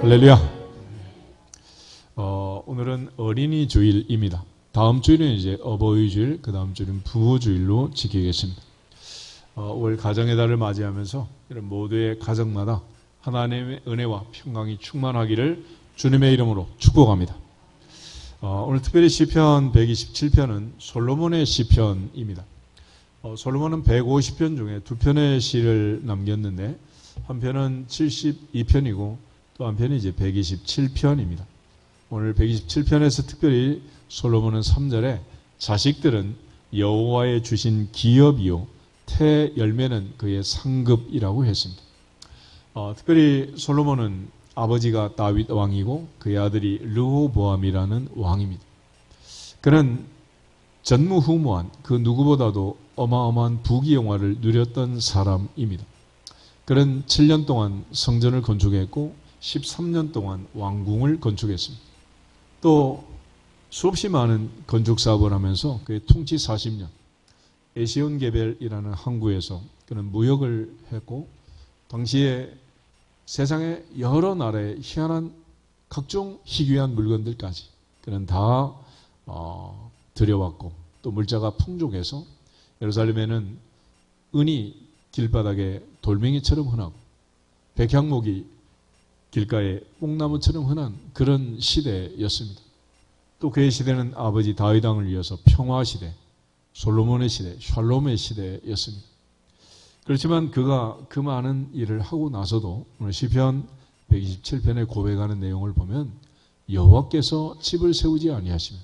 할렐루야. 오늘은 어린이 주일입니다. 다음 주일은 이제 어버이 주일, 그 다음 주일은 부모 주일로 지키겠습니다. 올 가정의 달을 맞이하면서 이런 모두의 가정마다 하나님의 은혜와 평강이 충만하기를 주님의 이름으로 축복합니다. 오늘 특별히 시편 127편은 솔로몬의 시편입니다. 솔로몬은 150편 중에 두 편의 시를 남겼는데 한 편은 72편이고 또 한 편이 이제 127편입니다. 오늘 127편에서 특별히 솔로몬은 3절에 자식들은 여호와의 주신 기업이요 태 열매는 그의 상급이라고 했습니다. 특별히 솔로몬은 아버지가 다윗 왕이고 그의 아들이 르호보암이라는 왕입니다. 그는 전무후무한 그 누구보다도 어마어마한 부귀영화를 누렸던 사람입니다. 그는 7년 동안 성전을 건축했고 13년 동안 왕궁을 건축했습니다. 또 수없이 많은 건축 사업을 하면서 그의 통치 40년 에시온게벨이라는 항구에서 그는 무역을 했고 당시에 세상의 여러 나라의 희한한 각종 희귀한 물건들까지 그는 다 들여왔고 또 물자가 풍족해서 예루살렘에는 은이 길바닥에 돌멩이처럼 흔하고 백향목이 길가에 뽕나무처럼 흔한 그런 시대였습니다. 또 그의 시대는 아버지 다윗 왕을 이어서 평화시대, 솔로몬의 시대, 샬롬의 시대였습니다. 그렇지만 그가 그 많은 일을 하고 나서도 오늘 시편 127편에 고백하는 내용을 보면 여호와께서 집을 세우지 아니하시면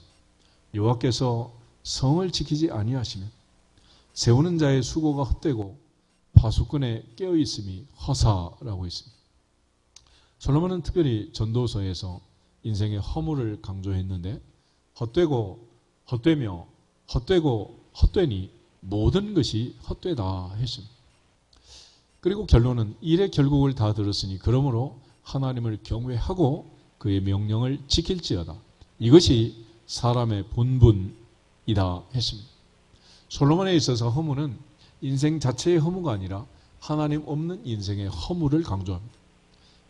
여호와께서 성을 지키지 아니하시면 세우는 자의 수고가 헛되고 파수꾼의 깨어있음이 허사라고 했습니다. 솔로몬은 특별히 전도서에서 인생의 허물을 강조했는데 헛되고 헛되며 헛되고 헛되니 모든 것이 헛되다 했습니다. 그리고 결론은 일의 결국을 다 들었으니 그러므로 하나님을 경외하고 그의 명령을 지킬지어다. 이것이 사람의 본분이다 했습니다. 솔로몬에 있어서 허무는 인생 자체의 허무가 아니라 하나님 없는 인생의 허무를 강조합니다.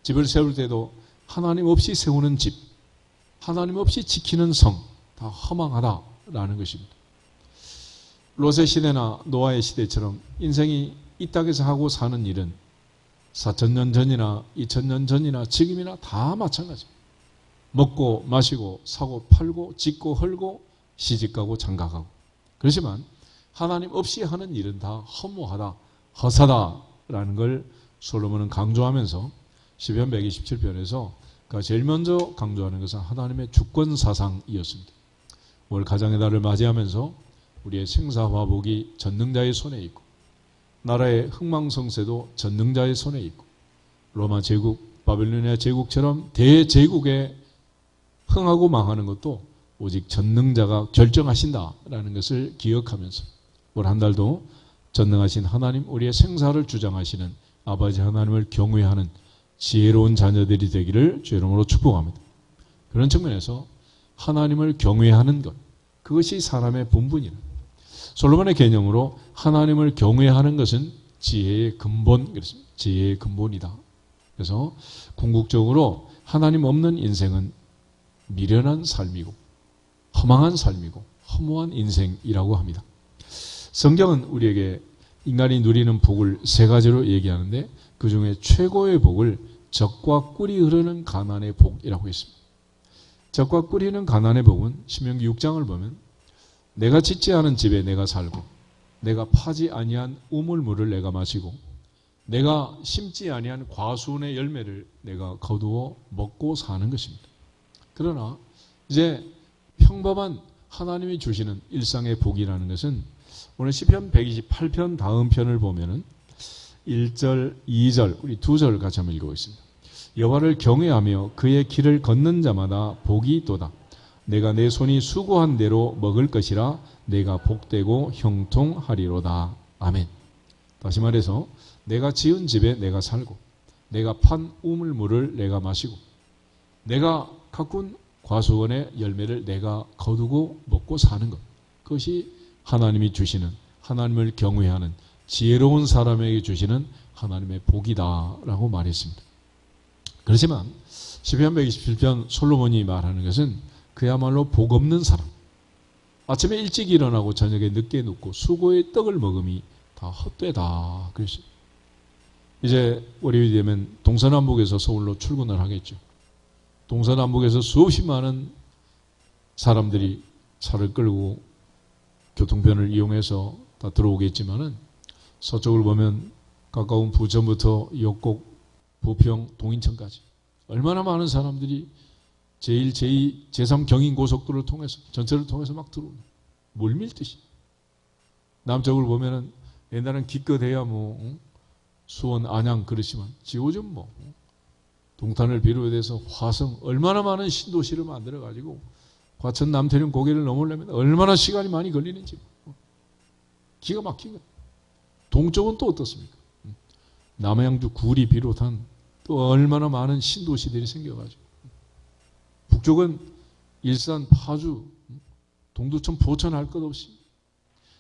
집을 세울 때도 하나님 없이 세우는 집, 하나님 없이 지키는 성, 다 허망하다라는 것입니다. 롯의 시대나 노아의 시대처럼 인생이 이 땅에서 하고 사는 일은 4,000년 전이나 2,000년 전이나 지금이나 다 마찬가지입니다. 먹고 마시고 사고 팔고 짓고 헐고 시집가고 장가가고. 그렇지만 하나님 없이 하는 일은 다 허무하다, 허사다라는 걸 솔로몬은 강조하면서 시편 127편에서 그가 제일 먼저 강조하는 것은 하나님의 주권 사상이었습니다. 올 가정의 달을 맞이하면서 우리의 생사화복이 전능자의 손에 있고 나라의 흥망성쇠도 전능자의 손에 있고 로마 제국, 바빌로니아 제국처럼 대제국에 흥하고 망하는 것도 오직 전능자가 결정하신다라는 것을 기억하면서 올 한 달도 전능하신 하나님, 우리의 생사를 주장하시는 아버지 하나님을 경외하는 지혜로운 자녀들이 되기를 주의 이름으로 축복합니다. 그런 측면에서 하나님을 경외하는 것, 그것이 사람의 본분이다. 솔로몬의 개념으로 하나님을 경외하는 것은 지혜의 근본, 그렇습니다. 지혜의 근본이다. 그래서 궁극적으로 하나님 없는 인생은 미련한 삶이고 허망한 삶이고 허무한 인생이라고 합니다. 성경은 우리에게 인간이 누리는 복을 세 가지로 얘기하는데 그 중에 최고의 복을 젖과 꿀이 흐르는 가난의 복이라고 했습니다. 젖과 꿀이 흐르는 가난의 복은 신명기 6장을 보면 내가 짓지 않은 집에 내가 살고 내가 파지 아니한 우물물을 내가 마시고 내가 심지 아니한 과수원의 열매를 내가 거두어 먹고 사는 것입니다. 그러나 이제 평범한 하나님이 주시는 일상의 복이라는 것은 오늘 시편 128편 다음 편을 보면은 1절, 2절, 우리 2절 같이 한번 읽어보겠습니다. 여호와를 경외하며 그의 길을 걷는 자마다 복이 있도다. 내가 내 손이 수고한 대로 먹을 것이라 내가 복되고 형통하리로다. 아멘. 다시 말해서 내가 지은 집에 내가 살고 내가 판 우물물을 내가 마시고 내가 가꾼 과수원의 열매를 내가 거두고 먹고 사는 것. 그것이 하나님이 주시는, 하나님을 경외하는 지혜로운 사람에게 주시는 하나님의 복이다라고 말했습니다. 그렇지만 시편 127편 솔로몬이 말하는 것은 그야말로 복 없는 사람, 아침에 일찍 일어나고 저녁에 늦게 눕고 수고의 떡을 먹음이 다 헛되다 그랬어요. 이제 월요일이 되면 동서남북에서 서울로 출근을 하겠죠. 동서남북에서 수없이 많은 사람들이 차를 끌고 교통편을 이용해서 다 들어오겠지만은 서쪽을 보면 가까운 부천부터 역곡, 부평, 동인천까지 얼마나 많은 사람들이 제1, 제2, 제3 경인고속도로를 통해서 전철을 통해서 막 들어오는 물밀듯이. 남쪽을 보면은 옛날엔 기껏해야 뭐 수원, 안양 그렇지만 지금 뭐 동탄을 비롯해서 화성 얼마나 많은 신도시를 만들어가지고 과천 남태령 고개를 넘으려면 얼마나 시간이 많이 걸리는지 기가 막힌 거예요. 동쪽은 또 어떻습니까? 남양주 구리 비롯한 또 얼마나 많은 신도시들이 생겨가지고 북쪽은 일산, 파주, 동두천, 포천 할 것 없이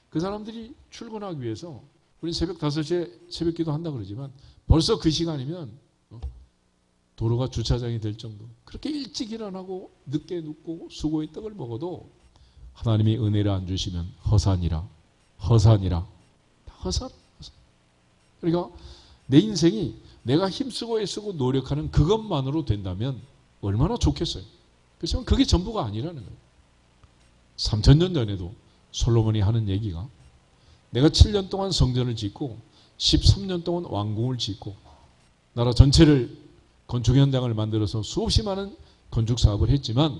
그 사람들이 출근하기 위해서 우리는 새벽 5시에 새벽 기도 한다 그러지만 벌써 그 시간이면 도로가 주차장이 될 정도 그렇게 일찍 일어나고 늦게 눕고 수고의 떡을 먹어도 하나님이 은혜를 안 주시면 허산이라 허산이라 다 허산. 그러니까 내 인생이 내가 힘쓰고 애쓰고 노력하는 그것만으로 된다면 얼마나 좋겠어요. 그렇지만 그게 전부가 아니라는 거예요. 3000년 전에도 솔로몬이 하는 얘기가 내가 7년 동안 성전을 짓고 13년 동안 왕궁을 짓고 나라 전체를 건축 현장을 만들어서 수없이 많은 건축 사업을 했지만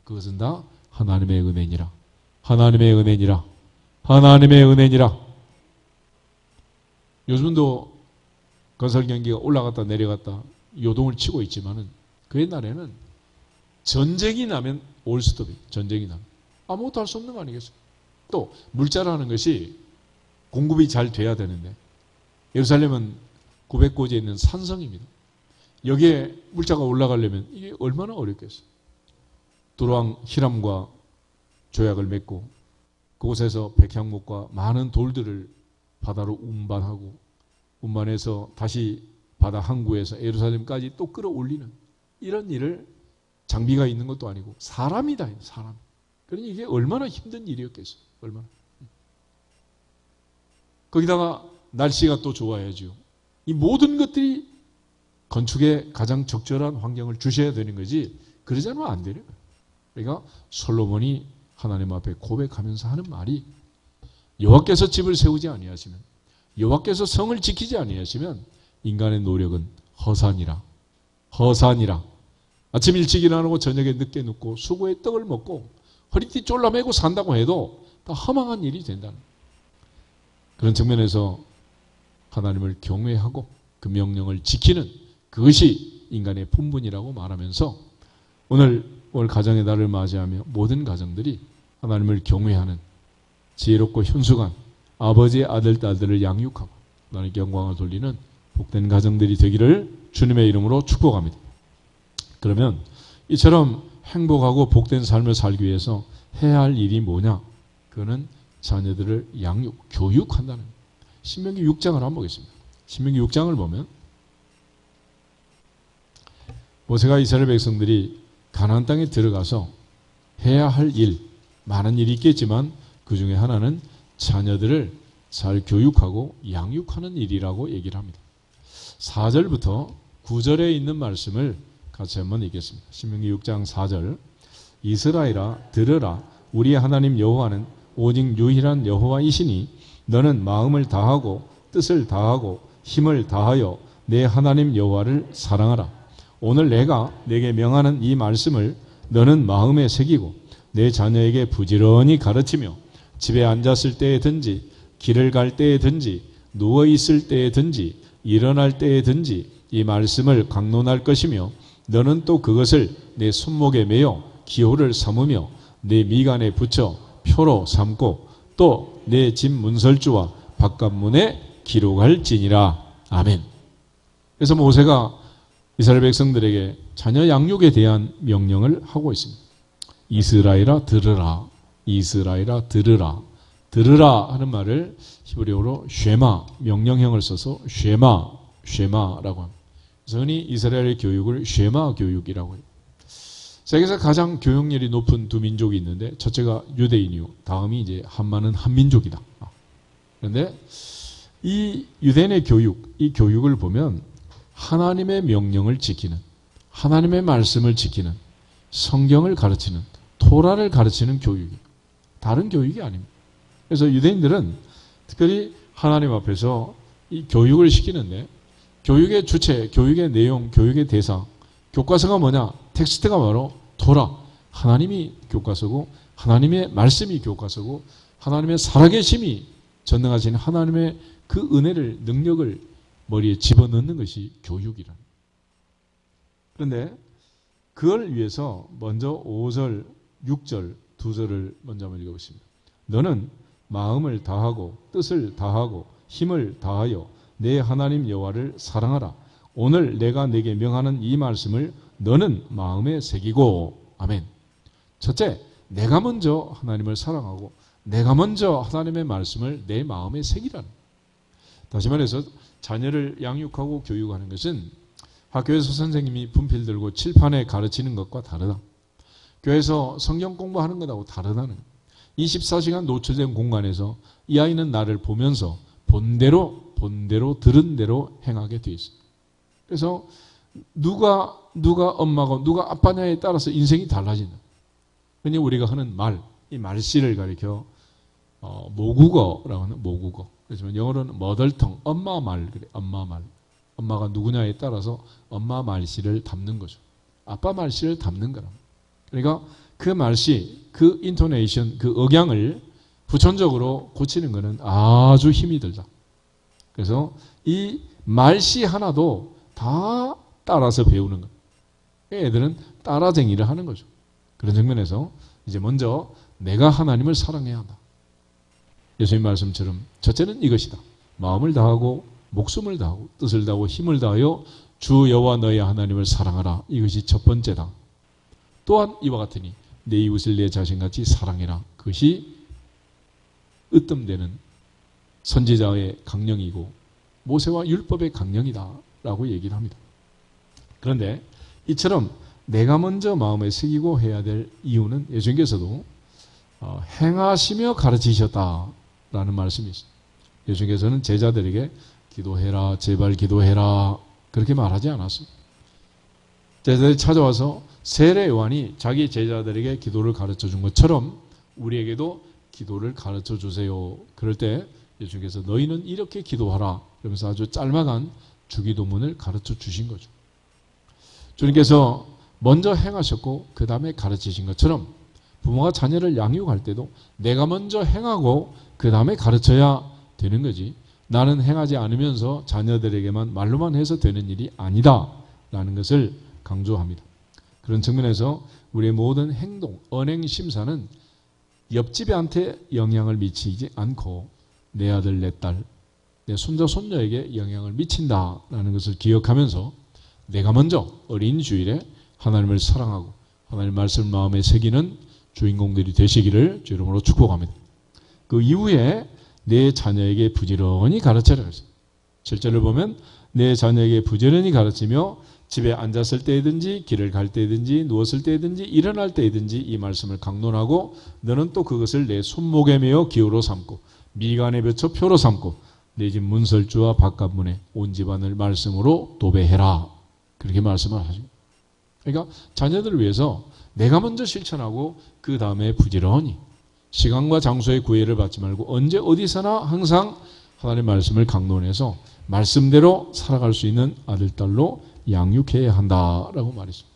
그것은 다 하나님의 은혜니라. 하나님의 은혜니라. 하나님의 은혜니라. 요즘도 건설 경기가 올라갔다 내려갔다 요동을 치고 있지만은 그 옛날에는 전쟁이 나면 올스톱이 전쟁이 나면 아무것도 할 수 없는 거 아니겠어요? 또 물자라는 것이 공급이 잘 돼야 되는데 예루살렘은 900고지에 있는 산성입니다. 여기에 물자가 올라가려면 이게 얼마나 어렵겠어요. 두로왕 히람과 조약을 맺고 그곳에서 백향목과 많은 돌들을 바다로 운반하고 운반해서 다시 바다 항구에서 예루살렘까지 또 끌어올리는 이런 일을 장비가 있는 것도 아니고 사람이다. 사람. 그러니 이게 얼마나 힘든 일이었겠어요. 얼마나. 거기다가 날씨가 또 좋아야죠. 이 모든 것들이 건축에 가장 적절한 환경을 주셔야 되는 거지 그러지 않으면 안 되는 거예요. 그러니까 솔로몬이 하나님 앞에 고백하면서 하는 말이 여호와께서 집을 세우지 아니하시면 여호와께서 성을 지키지 아니하시면 인간의 노력은 허산이라. 허산이라. 아침 일찍 일어나고 저녁에 늦게 눕고 수고의 떡을 먹고 허리띠 쫄라매고 산다고 해도 다 허망한 일이 된다는 그런 측면에서 하나님을 경외하고 그 명령을 지키는 그것이 인간의 본분이라고 말하면서 오늘 가정의 달을 맞이하며 모든 가정들이 하나님을 경외하는 지혜롭고 현숙한 아버지의 아들, 딸들을 양육하고 하나님께 영광을 돌리는 복된 가정들이 되기를 주님의 이름으로 축복합니다. 그러면 이처럼 행복하고 복된 삶을 살기 위해서 해야 할 일이 뭐냐? 그거는 자녀들을 양육, 교육한다는 거예요. 신명기 6장을 한번 보겠습니다. 신명기 6장을 보면 모세가 이스라엘 백성들이 가나안 땅에 들어가서 해야 할 일, 많은 일이 있겠지만 그 중에 하나는 자녀들을 잘 교육하고 양육하는 일이라고 얘기를 합니다. 4절부터 9절에 있는 말씀을 같이 한번 읽겠습니다. 신명기 6장 4절 이스라엘아 들으라 우리의 하나님 여호와는 오직 유일한 여호와이시니 너는 마음을 다하고 뜻을 다하고 힘을 다하여 내 하나님 여호와를 사랑하라. 오늘 내가 내게 명하는 이 말씀을 너는 마음에 새기고 내 자녀에게 부지런히 가르치며 집에 앉았을 때에든지 길을 갈 때에든지 누워있을 때에든지 일어날 때에든지 이 말씀을 강론할 것이며 너는 또 그것을 내 손목에 매어 기호를 삼으며 내 미간에 붙여 표로 삼고 또 내 집 문설주와 바깥문에 기록할지니라. 아멘. 그래서 모세가 이스라엘 백성들에게 자녀 양육에 대한 명령을 하고 있습니다. 이스라엘아 들으라. 이스라엘아 들으라. 들으라 하는 말을 히브리어로 쉐마 명령형을 써서 쉐마라고 합니다. 흔히 이스라엘의 교육을 쉐마 교육이라고 해요. 세계에서 가장 교육열이 높은 두 민족이 있는데 첫째가 유대인이요. 다음이 이제 한마는 한민족이다. 그런데 이 유대인의 교육, 이 교육을 보면 하나님의 명령을 지키는, 하나님의 말씀을 지키는, 성경을 가르치는, 토라를 가르치는 교육이에요. 다른 교육이 아닙니다. 그래서 유대인들은 특별히 하나님 앞에서 이 교육을 시키는데 교육의 주체, 교육의 내용, 교육의 대상, 교과서가 뭐냐? 텍스트가 바로 토라, 하나님이 교과서고 하나님의 말씀이 교과서고 하나님의 살아계심이 전능하신 하나님의 그 은혜를, 능력을 머리에 집어넣는 것이 교육이라는. 그런데 그걸 위해서 먼저 5절, 6절, 2절을 먼저 한번 읽어보겠습니다. 너는 마음을 다하고 뜻을 다하고 힘을 다하여 내 하나님 여호와를 사랑하라. 오늘 내가 내게 명하는 이 말씀을 너는 마음에 새기고. 아멘. 첫째, 내가 먼저 하나님을 사랑하고 내가 먼저 하나님의 말씀을 내 마음에 새기라는. 다시 말해서 자녀를 양육하고 교육하는 것은 학교에서 선생님이 분필 들고 칠판에 가르치는 것과 다르다. 교회에서 성경 공부하는 것하고 다르다는. 24시간 노출된 공간에서 이 아이는 나를 보면서 본대로 들은 대로 행하게 돼 있어요. 그래서 누가 엄마고 누가 아빠냐에 따라서 인생이 달라진다. 그러니 우리가 하는 말, 이 말씨를 가리켜 모국어라고 하는 모국어. 그렇지만 영어로는 머덜텅, 엄마 말, 그래, 엄마 말. 엄마가 누구냐에 따라서 엄마 말씨를 담는 거죠. 아빠 말씨를 담는 거라. 그러니까 그 말씨, 그 인토네이션, 그 억양을 후천적으로 고치는 것은 아주 힘이 들다. 그래서 이 말씨 하나도 다 따라서 배우는 거예요. 애들은 따라쟁이를 하는 거죠. 그런 측면에서 이제 먼저 내가 하나님을 사랑해야 한다. 예수님 말씀처럼 첫째는 이것이다. 마음을 다하고 목숨을 다하고 뜻을 다하고 힘을 다하여 주 여호와 너의 하나님을 사랑하라. 이것이 첫 번째다. 또한 이와 같으니 내 이웃을 내 자신같이 사랑해라. 그것이 으뜸되는 선지자의 강령이고 모세와 율법의 강령이다 라고 얘기를 합니다. 그런데 이처럼 내가 먼저 마음에 새기고 해야 될 이유는 예수님께서도 행하시며 가르치셨다라는 말씀이 있어요. 예수님께서는 제자들에게 기도해라, 제발 기도해라 그렇게 말하지 않았어요. 제자들이 찾아와서 세례 요한이 자기 제자들에게 기도를 가르쳐 준 것처럼 우리에게도 기도를 가르쳐 주세요. 그럴 때 예수님께서 너희는 이렇게 기도하라 그러면서 아주 짤막한 주기도문을 가르쳐 주신 거죠. 주님께서 먼저 행하셨고 그 다음에 가르치신 것처럼 부모가 자녀를 양육할 때도 내가 먼저 행하고 그 다음에 가르쳐야 되는 거지, 나는 행하지 않으면서 자녀들에게만 말로만 해서 되는 일이 아니다 라는 것을 강조합니다. 그런 측면에서 우리의 모든 행동, 언행, 심사는 옆집애한테 영향을 미치지 않고 내 아들, 내 딸, 내 손자, 손녀에게 영향을 미친다라는 것을 기억하면서 내가 먼저 어린 주일에 하나님을 사랑하고 하나님의 말씀을 마음에 새기는 주인공들이 되시기를 주 이름으로 축복합니다. 그 이후에 내 자녀에게 부지런히 가르쳐라. 7절을 보면 내 자녀에게 부지런히 가르치며 집에 앉았을 때든지 길을 갈 때든지 누웠을 때든지 일어날 때든지 이 말씀을 강론하고 너는 또 그것을 내 손목에 메어 기호로 삼고 미간에 벼쳐 표로 삼고 내 집 문설주와 바깥문에 온 집안을 말씀으로 도배해라. 그렇게 말씀을 하십니다. 그러니까 자녀들을 위해서 내가 먼저 실천하고 그 다음에 부지런히 시간과 장소의 구애를 받지 말고 언제 어디서나 항상 하나님의 말씀을 강론해서 말씀대로 살아갈 수 있는 아들, 딸로 양육해야 한다라고 말했습니다.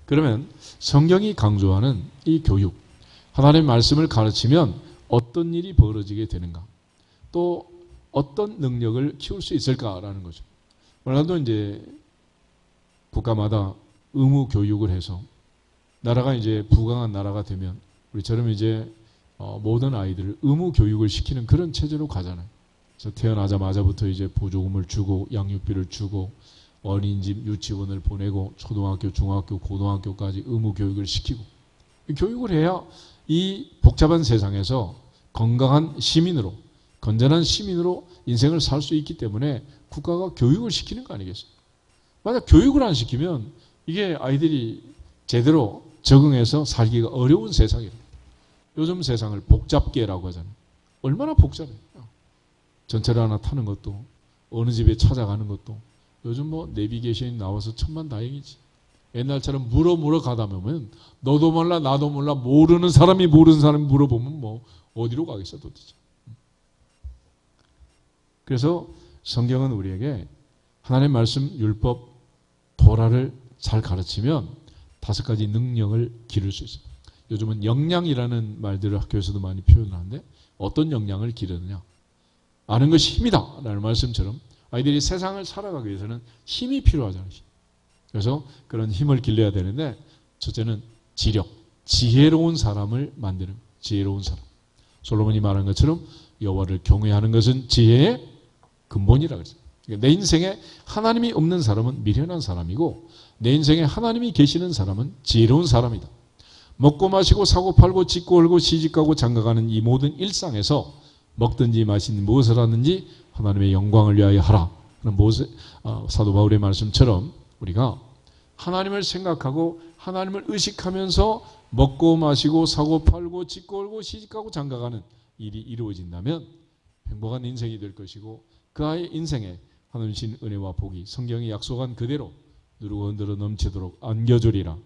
그러면 성경이 강조하는 이 교육, 하나님의 말씀을 가르치면 어떤 일이 벌어지게 되는가, 또 어떤 능력을 키울 수 있을까라는 거죠. 물론도 이제 국가마다 의무 교육을 해서 나라가 이제 부강한 나라가 되면 우리처럼 이제 모든 아이들을 의무 교육을 시키는 그런 체제로 가잖아요. 그래서 태어나자마자부터 이제 보조금을 주고 양육비를 주고 어린이집 유치원을 보내고 초등학교, 중학교, 고등학교까지 의무 교육을 시키고 교육을 해야 이 복잡한 세상에서 건강한 시민으로, 건전한 시민으로 인생을 살 수 있기 때문에 국가가 교육을 시키는 거 아니겠어요? 만약 교육을 안 시키면 이게 아이들이 제대로 적응해서 살기가 어려운 세상이에요. 요즘 세상을 복잡계라고 하잖아요. 얼마나 복잡해요. 전철을 하나 타는 것도, 어느 집에 찾아가는 것도, 요즘 뭐 내비게이션이 나와서 천만다행이지. 옛날처럼 물어 가다 보면 너도 몰라 나도 몰라 모르는 사람이 물어보면 뭐 어디로 가겠어 도대체. 그래서 성경은 우리에게 하나님의 말씀, 율법, 도라를 잘 가르치면 5가지 능력을 기를 수 있어요. 요즘은 역량이라는 말들을 학교에서도 많이 표현하는데 어떤 역량을 기르느냐. 아는 것이 힘이다 라는 말씀처럼 아이들이 세상을 살아가기 위해서는 힘이 필요하잖아요. 그래서 그런 힘을 길러야 되는데 첫째는 지력, 지혜로운 사람을 만드는 지혜로운 사람. 솔로몬이 말한 것처럼 여호와를 경외하는 것은 지혜의 근본이라 그랬어요. 그러니까 내 인생에 하나님이 없는 사람은 미련한 사람이고 내 인생에 하나님이 계시는 사람은 지혜로운 사람이다. 먹고 마시고 사고 팔고 짓고 얼고 시집가고 장가가는 이 모든 일상에서 먹든지 마시든지 무엇을 하든지 하나님의 영광을 위하여 하라. 사도 바울의 말씀처럼 우리가 하나님을 생각하고 하나님을 의식하면서 먹고 마시고 사고 팔고 짓고 얼고 시집가고 장가가는 일이 이루어진다면 행복한 인생이 될 것이고 그 아이의 인생에 하나님 주신 은혜와 복이 성경이 약속한 그대로 누르고 흔들어 넘치도록 안겨주리라.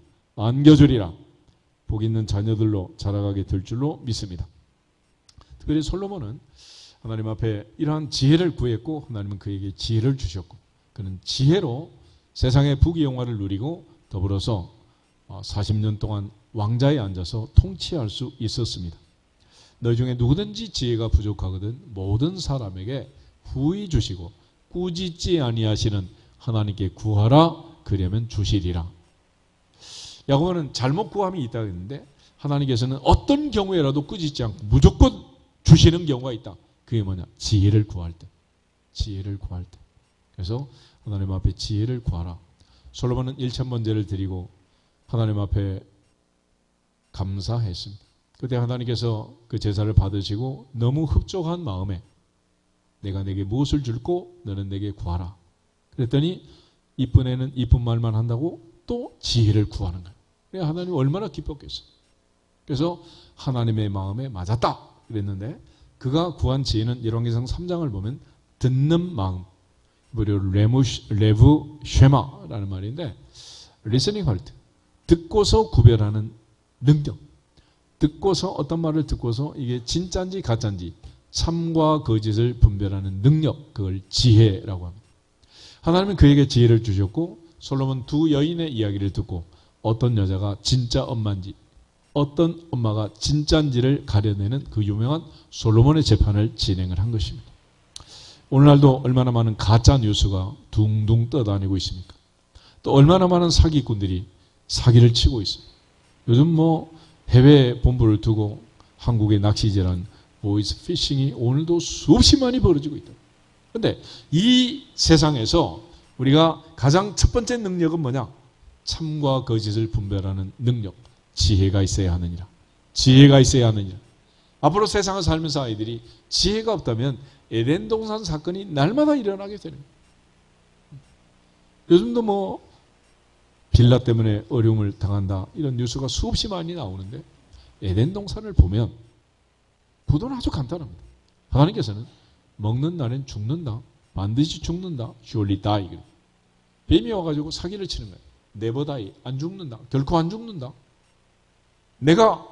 복 있는 자녀들로 자라가게 될 줄로 믿습니다. 특별히 솔로몬은 하나님 앞에 이러한 지혜를 구했고 하나님은 그에게 지혜를 주셨고 그는 지혜로 세상의 부귀영화를 누리고 더불어서 40년 동안 왕자에 앉아서 통치할 수 있었습니다. 너희 중에 누구든지 지혜가 부족하거든 모든 사람에게 후히 주시고 꾸짖지 아니하시는 하나님께 구하라 그러면 주시리라. 야고보는 잘못 구함이 있다고 했는데 하나님께서는 어떤 경우에라도 꾸짖지 않고 무조건 주시는 경우가 있다. 그게 뭐냐? 지혜를 구할 때. 그래서 하나님 앞에 지혜를 구하라. 솔로몬은 1,000번제를 드리고 하나님 앞에 감사했습니다. 그때 하나님께서 그 제사를 받으시고 너무 흡족한 마음에 내가 내게 무엇을 줄고 너는 내게 구하라. 그랬더니 이쁜 애는 이쁜 말만 한다고 또 지혜를 구하는 거예요. 하나님 얼마나 기뻤겠어요. 그래서 하나님의 마음에 맞았다 그랬는데 그가 구한 지혜는 열왕기상 3장을 보면 듣는 마음, 레브 쉐마라는 말인데 리스닝 할 때 듣고서 구별하는 능력, 듣고서 어떤 말을 듣고서 이게 진짜인지 가짜인지 참과 거짓을 분별하는 능력, 그걸 지혜라고 합니다. 하나님은 그에게 지혜를 주셨고 솔로몬 두 여인의 이야기를 듣고 어떤 여자가 진짜 엄마인지 어떤 엄마가 진짜인지를 가려내는 그 유명한 솔로몬의 재판을 진행을 한 것입니다. 오늘날도 얼마나 많은 가짜 뉴스가 둥둥 떠다니고 있습니까? 또 얼마나 많은 사기꾼들이 사기를 치고 있어요. 요즘 뭐 해외 본부를 두고 한국의 낚시질한 보이스 피싱이 오늘도 수없이 많이 벌어지고 있다. 그런데 이 세상에서 우리가 가장 첫 번째 능력은 뭐냐? 참과 거짓을 분별하는 능력, 지혜가 있어야 하느니라. 앞으로 세상을 살면서 아이들이 지혜가 없다면 에덴 동산 사건이 날마다 일어나게 되는 거예요. 요즘도 뭐 빌라 때문에 어려움을 당한다 이런 뉴스가 수없이 많이 나오는데 에덴 동산을 보면 부도는 아주 간단합니다. 하나님께서는 먹는 날엔 죽는다. 반드시 죽는다. surely die. 뱀이 와가지고 사기를 치는 거예요. never die. 안 죽는다. 결코 안 죽는다. 내가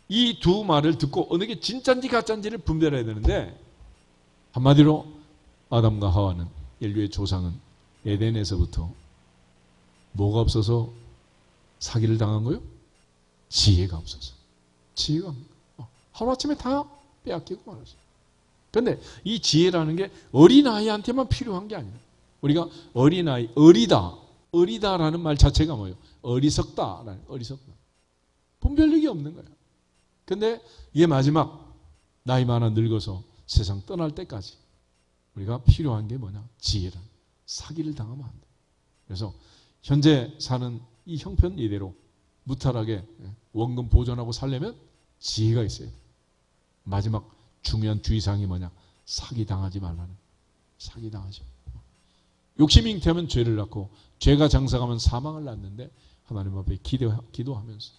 이 두 말을 듣고 어느 게 진짜인지 가짜인지를 분별해야 되는데 한마디로 아담과 하와는 인류의 조상은 에덴에서부터 뭐가 없어서 사기를 당한 거요? 지혜가 없어서. 지혜가 하루아침에 다 빼앗기고 말았어요. 그런데 이 지혜라는 게 어린아이한테만 필요한 게 아니라 우리가 어린아이, 어리다라는 말 자체가 뭐예요? 어리석다. 분별력이 없는 거예요. 근데 이게 마지막 나이 많아 늙어서 세상 떠날 때까지 우리가 필요한 게 뭐냐? 지혜란. 사기를 당하면 안 돼. 그래서 현재 사는 이 형편 이대로 무탈하게 원금 보존하고 살려면 지혜가 있어야 돼. 마지막 중요한 주의사항이 뭐냐? 사기 당하지 말라는. 사기 당하지. 욕심이 잉태하면 죄를 낳고 죄가 장성하면 사망을 낳는데 하나님 앞에 기대하면서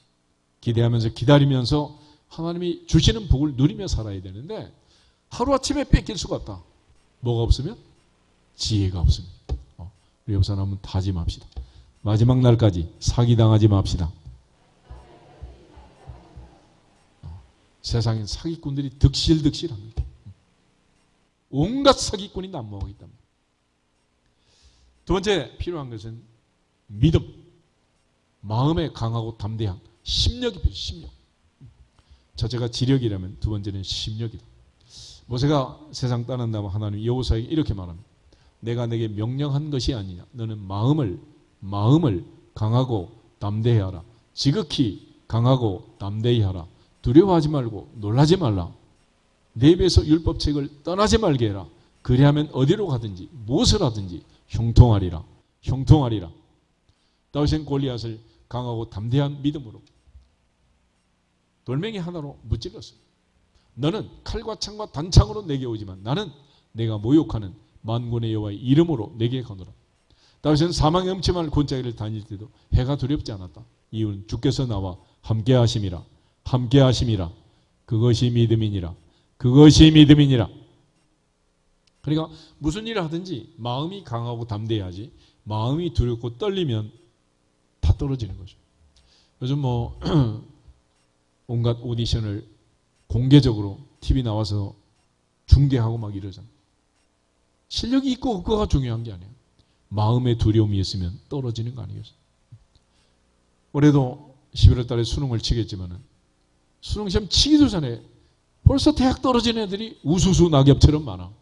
기다리면서 하나님이 주시는 복을 누리며 살아야 되는데 하루아침에 뺏길 수가 없다. 뭐가 없으면? 지혜가 없습니다. 우리 옆 사람은 다짐합시다. 마지막 날까지 사기당하지 맙시다. 세상엔 사기꾼들이 득실합니다. 온갖 사기꾼이 난무하고 있단 말이에요. 두 번째 필요한 것은 믿음. 마음에 강하고 담대한 심력이 필요해요. 심력. 첫째가 지력이라면 두 번째는 심력이다. 모세가 세상 떠난다면 하나님 여호수아에게 이렇게 말합니다. 내가 내게 명령한 것이 아니냐. 너는 마음을 강하고 담대히 하라. 지극히 강하고 담대히 하라. 두려워하지 말고 놀라지 말라. 내 입에서 율법책을 떠나지 말게 해라. 그리하면 어디로 가든지 무엇을 하든지 형통하리라. 다윗은 골리앗을 강하고 담대한 믿음으로 돌멩이 하나로 무찔렀어요. 너는 칼과 창과 단창으로 내게 오지만 나는 내가 모욕하는 만군의 여호와의 이름으로 내게 가노라. 다윗은 사망의 음침한 골짜기를 다닐 때도 해가 두렵지 않았다. 이유는 주께서 나와 함께 하심이라. 그것이 믿음이니라. 그러니까 무슨 일을 하든지 마음이 강하고 담대해야지 마음이 두렵고 떨리면 다 떨어지는 거죠. 요즘 온갖 오디션을 공개적으로 TV 나와서 중계하고 막 이러잖아요. 실력이 있고 없고가 중요한 게 아니에요. 마음의 두려움이 있으면 떨어지는 거 아니겠어요? 올해도 11월 달에 수능을 치겠지만은 수능 시험 치기도 전에 벌써 대학 떨어진 애들이 우수수 낙엽처럼 많아.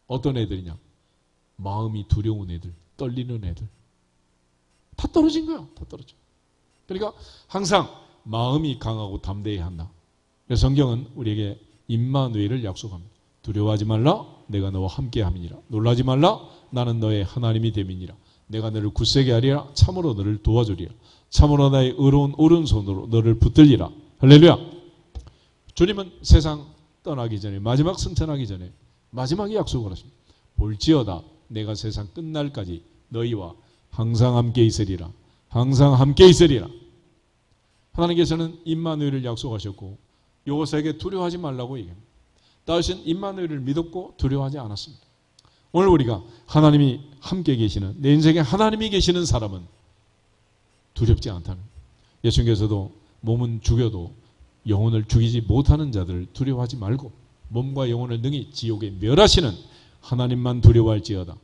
어떤 애들이냐? 마음이 두려운 애들, 떨리는 애들. 다 떨어진 거야. 다 떨어져. 그러니까 항상 마음이 강하고 담대해야 한다. 그래서 성경은 우리에게 임마누엘을 약속합니다. 두려워하지 말라. 내가 너와 함께함이니라. 놀라지 말라. 나는 너의 하나님이 됨이니라. 내가 너를 굳세게 하리라. 참으로 너를 도와주리라. 참으로 나의 의로운 오른손으로 너를 붙들리라. 할렐루야. 주님은 세상 떠나기 전에 마지막 승천하기 전에 마지막에 약속을 하십니다. 볼지어다 내가 세상 끝날까지 너희와 항상 함께 있으리라. 하나님께서는 임마누엘을 약속하셨고 여호수아에게 두려워하지 말라고 얘기합니다. 다윗은 임마누엘을 믿었고 두려워하지 않았습니다. 오늘 우리가 하나님이 함께 계시는 내 인생에 하나님이 계시는 사람은 두렵지 않다는, 예수님께서도 몸은 죽여도 영혼을 죽이지 못하는 자들을 두려워하지 말고 몸과 영혼을 능히 지옥에 멸하시는 하나님만 두려워할지어다.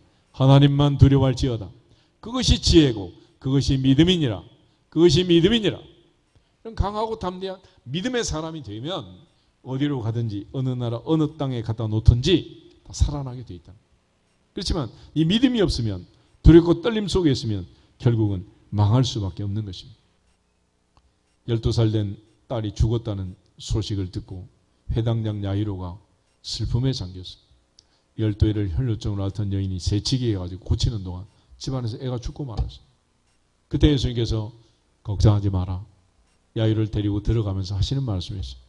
그것이 지혜고 그것이 믿음이니라. 그런 강하고 담대한 믿음의 사람이 되면 어디로 가든지 어느 나라 어느 땅에 갖다 놓든지 다 살아나게 돼 있다. 그렇지만 이 믿음이 없으면, 두렵고 떨림 속에 있으면 결국은 망할 수밖에 없는 것입니다. 12살 된 딸이 죽었다는 소식을 듣고 회당장 야이로가 슬픔에 잠겼어요. 12회를 혈루증으로 앓던 여인이 새치기 해가지고 고치는 동안 집안에서 애가 죽고 말았어요. 그때 예수님께서 걱정하지 마라. 야이로를 데리고 들어가면서 하시는 말씀이었어요.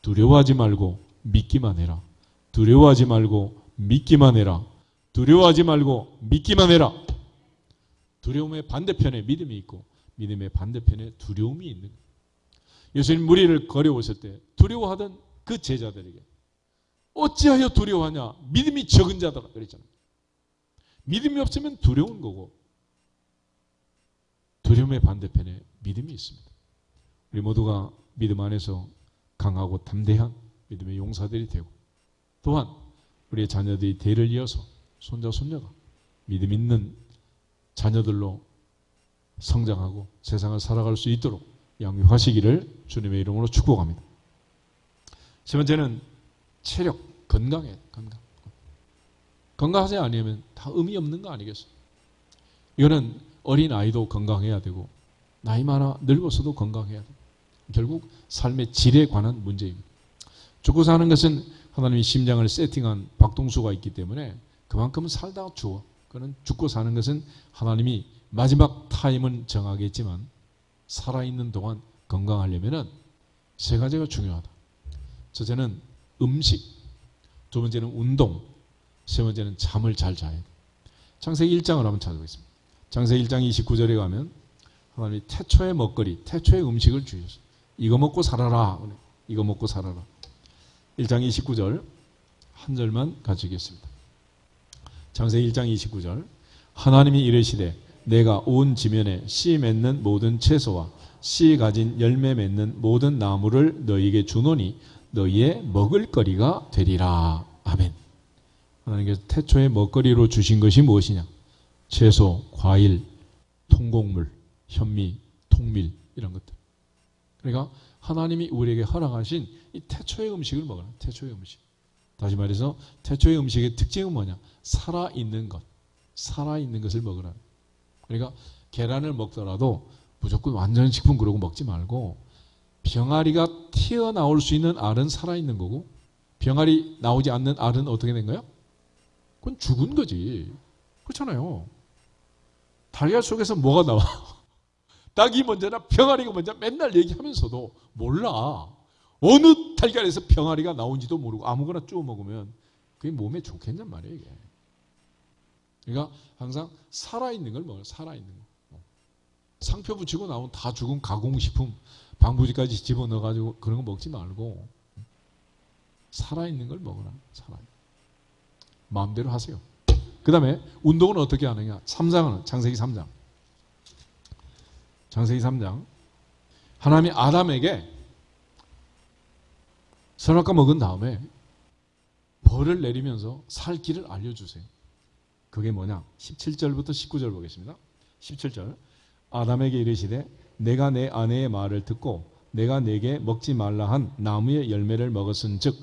두려워하지 말고 믿기만 해라. 두려움의 반대편에 믿음이 있고 믿음의 반대편에 두려움이 있는 거예요. 예수님 무리를 걸어오실 때 두려워하던 그 제자들에게 어찌하여 두려워하냐? 믿음이 적은 자다 그랬잖아요. 믿음이 없으면 두려운 거고 두려움의 반대편에 믿음이 있습니다. 우리 모두가 믿음 안에서 강하고 담대한 믿음의 용사들이 되고 또한 우리의 자녀들이 대를 이어서 손자 손녀가 믿음 있는 자녀들로 성장하고 세상을 살아갈 수 있도록 양육하시기를 주님의 이름으로 축복합니다. 세 번째는 체력, 건강이에요. 건강하지 않으면 다 의미 없는 거 아니겠어요? 이거는 어린 아이도 건강해야 되고 나이 많아 늙어서도 건강해야 돼요. 결국 삶의 질에 관한 문제입니다. 죽고 사는 것은 하나님이 심장을 세팅한 박동수가 있기 때문에 그만큼 살다가 죽어. 그는 죽고 사는 것은 하나님이 마지막 타임은 정하겠지만 살아있는 동안 건강하려면 세 가지가 중요하다. 첫째는 음식, 두 번째는 운동, 세 번째는 잠을 잘 자야 돼. 창세기 1장을 한번 찾아보겠습니다. 창세기 1장 29절에 가면 하나님이 태초의 먹거리, 태초의 음식을 주셨어요. 이거 먹고 살아라. 이거 먹고 살아라. 1장 29절 한 절만 같이 읽겠습니다. 창세기 1장 29절 하나님이 이르시되 내가 온 지면에 씨 맺는 모든 채소와 씨 가진 열매 맺는 모든 나무를 너희에게 주노니 너희의 먹을거리가 되리라. 아멘. 하나님께서 태초의 먹거리로 주신 것이 무엇이냐? 채소, 과일, 통곡물, 현미, 통밀 이런 것들. 그러니까 하나님이 우리에게 허락하신 이 태초의 음식을 먹어라. 태초의 음식. 다시 말해서 태초의 음식의 특징은 뭐냐? 살아있는 것. 살아있는 것을 먹으라. 그러니까 계란을 먹더라도 무조건 완전 식품 그러고 먹지 말고 병아리가 튀어나올 수 있는 알은 살아있는 거고 병아리 나오지 않는 알은 어떻게 된 거야? 그건 죽은 거지. 그렇잖아요. 달걀 속에서 뭐가 나와? 닭이 먼저나 병아리가 먼저 맨날 얘기하면서도 몰라. 어느 달걀에서 병아리가 나온지도 모르고 아무거나 쪼 먹으면 그게 몸에 좋겠냔 말이에요. 이게. 그러니까 항상 살아있는 걸 먹어요. 살아있는 거. 상표 붙이고 나온 다 죽은 가공식품 방부제까지 집어넣어가지고 그런 거 먹지 말고 살아있는 걸 먹어라. 살아있는 마음대로 하세요. 그 다음에 운동은 어떻게 하느냐? 3장은 창세기 3장. 창세기 3장 하나님이 아담에게 선악과 먹은 다음에 벌을 내리면서 살 길을 알려주세요. 그게 뭐냐? 17절부터 19절 보겠습니다. 17절 아담에게 이르시되 내가 내 아내의 말을 듣고 내가 내게 먹지 말라 한 나무의 열매를 먹었은즉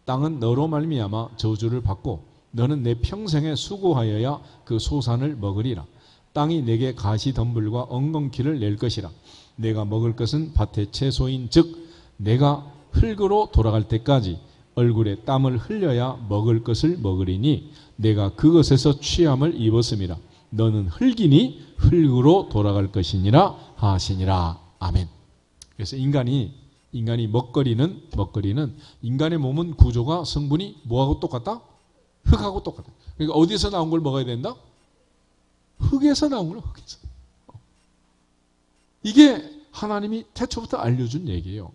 땅은 너로 말미암아 저주를 받고 너는 내 평생에 수고하여야 그 소산을 먹으리라. 땅이 내게 가시덤불과 엉겅퀴를 낼 것이라. 내가 먹을 것은 밭의 채소인 즉 내가 흙으로 돌아갈 때까지 얼굴에 땀을 흘려야 먹을 것을 먹으리니 내가 그것에서 취함을 입었음이라. 너는 흙이니 흙으로 돌아갈 것이니라 하시니라. 아멘. 그래서 인간이 먹거리는 인간의 몸은 구조가 성분이 뭐하고 똑같다? 흙하고 똑같다. 그러니까 어디서 나온 걸 먹어야 된다? 흙에서 나온 거야. 흙에서. 이게 하나님이 태초부터 알려준 얘기예요.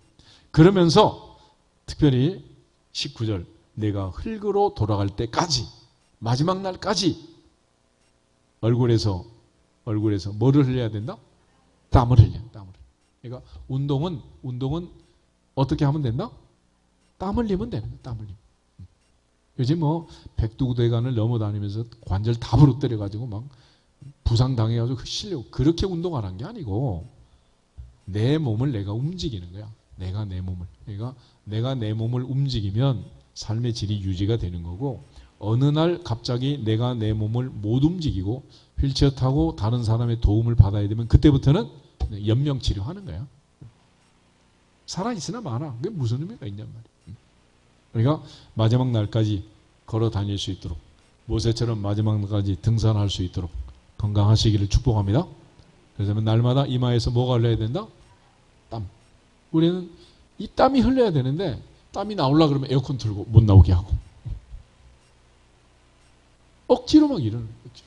그러면서 특별히 19절 내가 흙으로 돌아갈 때까지 마지막 날까지 얼굴에서 뭐를 흘려야 된다? 땀을 흘려. 땀을. 그러니까 운동은 어떻게 하면 된다? 땀 흘리면 되는 거야. 땀 흘리면. 요즘 뭐 백두대간을 넘어다니면서 관절 다 부러뜨려가지고 막 부상 당해가지고 실려 그렇게 운동하라는 게 아니고 내 몸을 내가 움직이는 거야. 내가 내 몸을. 그러니까 내가 내 몸을 움직이면 삶의 질이 유지가 되는 거고 어느 날 갑자기 내가 내 몸을 못 움직이고 휠체어 타고 다른 사람의 도움을 받아야 되면 그때부터는 연명치료하는 거야. 살아있으나 마나 그게 무슨 의미가 있냔 말이야. 그러니까 마지막 날까지 걸어 다닐 수 있도록 모세처럼 마지막 날까지 등산할 수 있도록 건강하시기를 축복합니다. 그래서 날마다 이마에서 뭐가 흘러야 된다? 땀. 우리는 이 땀이 흘러야 되는데 땀이 나오려고 그러면 에어컨 틀고 못 나오게 하고 억지로 막 이러는 거죠.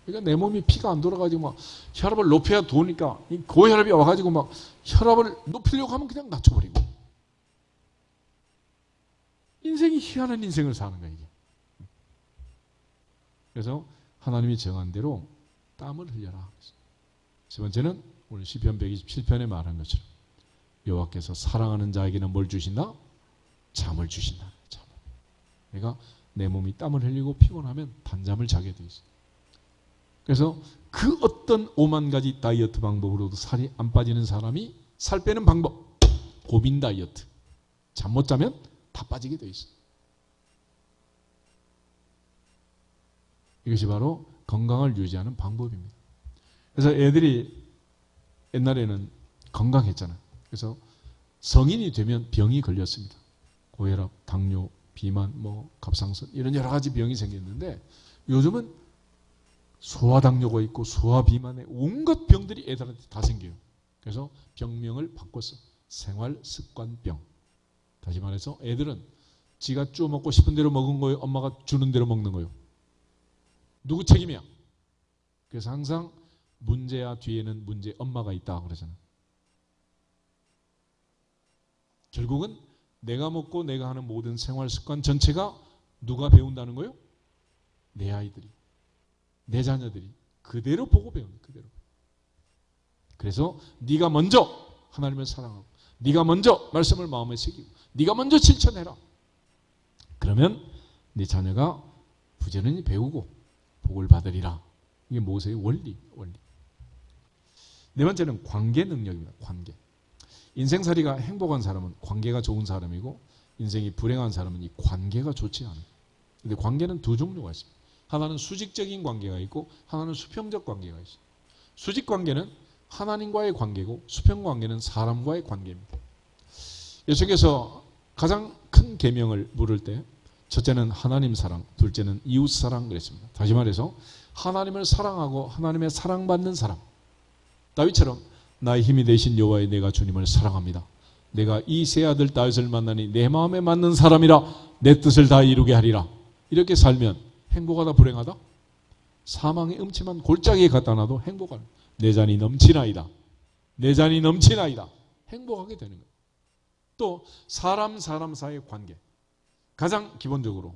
그러니까 내 몸이 피가 안 돌아가지고 막 혈압을 높여야 도니까 이 고혈압이 와가지고 막 혈압을 높이려고 하면 그냥 낮춰버리고 인생이 희한한 인생을 사는 거야 이게. 그래서 하나님이 정한 대로 땀을 흘려라. 세 번째는 오늘 시편 127편에 말한 것처럼 여호와께서 사랑하는 자에게는 뭘 주신다? 잠을 주신다. 잠을. 그러니까 내 몸이 땀을 흘리고 피곤하면 단잠을 자게 돼 있어. 그래서 그 어떤 5만 가지 다이어트 방법으로도 살이 안 빠지는 사람이 살 빼는 방법 고빈 다이어트. 잠 못 자면 다 빠지게 돼 있어. 이것이 바로 건강을 유지하는 방법입니다. 그래서 애들이 옛날에는 건강했잖아요. 그래서 성인이 되면 병이 걸렸습니다. 고혈압, 당뇨, 비만, 갑상선 이런 여러 가지 병이 생겼는데 요즘은 소아당뇨가 있고 소아비만에 온갖 병들이 애들한테 다 생겨요. 그래서 병명을 바꿨어. 생활습관병. 다시 말해서 애들은 지가 쪼 먹고 싶은 대로 먹은 거예요? 엄마가 주는 대로 먹는 거예요? 누구 책임이야? 그래서 항상 문제야 뒤에는 문제 엄마가 있다 그러잖아. 결국은 내가 먹고 내가 하는 모든 생활 습관 전체가 누가 배운다는 거예요? 내 아이들이, 내 자녀들이 그대로 보고 배우는 그대로. 그래서 네가 먼저 하나님을 사랑하고 네가 먼저 말씀을 마음에 새기고 네가 먼저 실천해라. 그러면 네 자녀가 부지런히 배우고 복을 받으리라. 이게 모세의 원리. 네 번째는 관계 능력입니다. 관계. 인생살이가 행복한 사람은 관계가 좋은 사람이고 인생이 불행한 사람은 이 관계가 좋지 않아요. 근데 관계는 두 종류가 있습니다. 하나는 수직적인 관계가 있고 하나는 수평적 관계가 있어요. 수직 관계는 하나님과의 관계고 수평 관계는 사람과의 관계입니다. 예수께서 가장 큰 계명을 물을 때 첫째는 하나님 사랑, 둘째는 이웃 사랑 그랬습니다. 다시 말해서 하나님을 사랑하고 하나님의 사랑받는 사람. 다윗처럼 나의 힘이 되신 여호와의 내가 주님을 사랑합니다. 내가 이 세 아들 다윗을 만나니 내 마음에 맞는 사람이라 내 뜻을 다 이루게 하리라. 이렇게 살면 행복하다 불행하다? 사망의 음침한 골짜기에 갖다 놔도 행복하다. 내 잔이 넘치나이다. 내 잔이 넘치나이다. 행복하게 되는 거예요. 또 사람 사이의 관계. 가장 기본적으로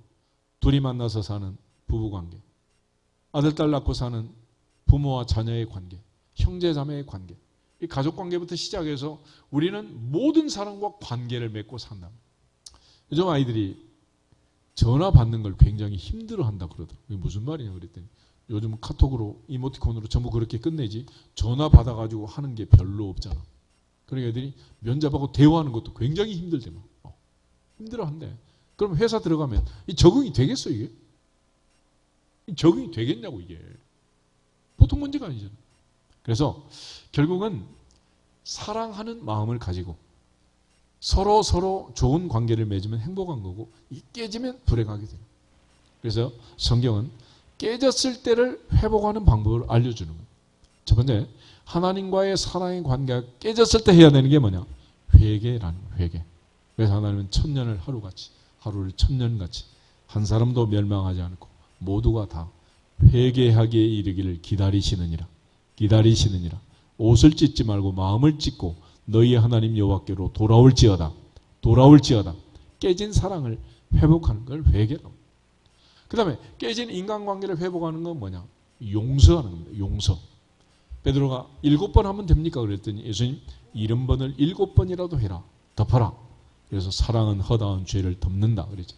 둘이 만나서 사는 부부관계, 아들 딸 낳고 사는 부모와 자녀의 관계, 형제 자매의 관계, 이 가족관계부터 시작해서 우리는 모든 사람과 관계를 맺고 산다. 요즘 아이들이 전화 받는 걸 굉장히 힘들어한다 그러더라고요. 이게 무슨 말이냐 그랬더니 요즘 카톡으로 이모티콘으로 전부 그렇게 끝내지 전화 받아가지고 하는 게 별로 없잖아. 그러니까 애들이 면접하고 대화하는 것도 굉장히 힘들대요. 힘들어한대. 그럼 회사 들어가면 이 적응이 되겠어 이게? 이 적응이 되겠냐고 이게. 보통 문제가 아니잖아. 그래서 결국은 사랑하는 마음을 가지고 서로 좋은 관계를 맺으면 행복한 거고 이 깨지면 불행하게 돼요. 그래서 성경은 깨졌을 때를 회복하는 방법을 알려주는 거예요. 첫 번째, 하나님과의 사랑의 관계가 깨졌을 때 해야 되는 게 뭐냐? 회개라는 거예요. 회개. 그래서 하나님은 천년을 하루같이, 하루를 천년같이 한 사람도 멸망하지 않고 모두가 다 회개하기에 이르기를 기다리시느니라. 옷을 찢지 말고 마음을 찢고 너희 하나님 여호와께로 돌아올지어다. 깨진 사랑을 회복하는 걸 회개라고. 그 다음에 깨진 인간관계를 회복하는 건 뭐냐? 용서하는 겁니다. 용서. 베드로가 7번 하면 됩니까? 그랬더니 예수님 70번을 7번이라도 해라. 덮어라. 그래서 사랑은 허다한 죄를 덮는다. 그랬죠.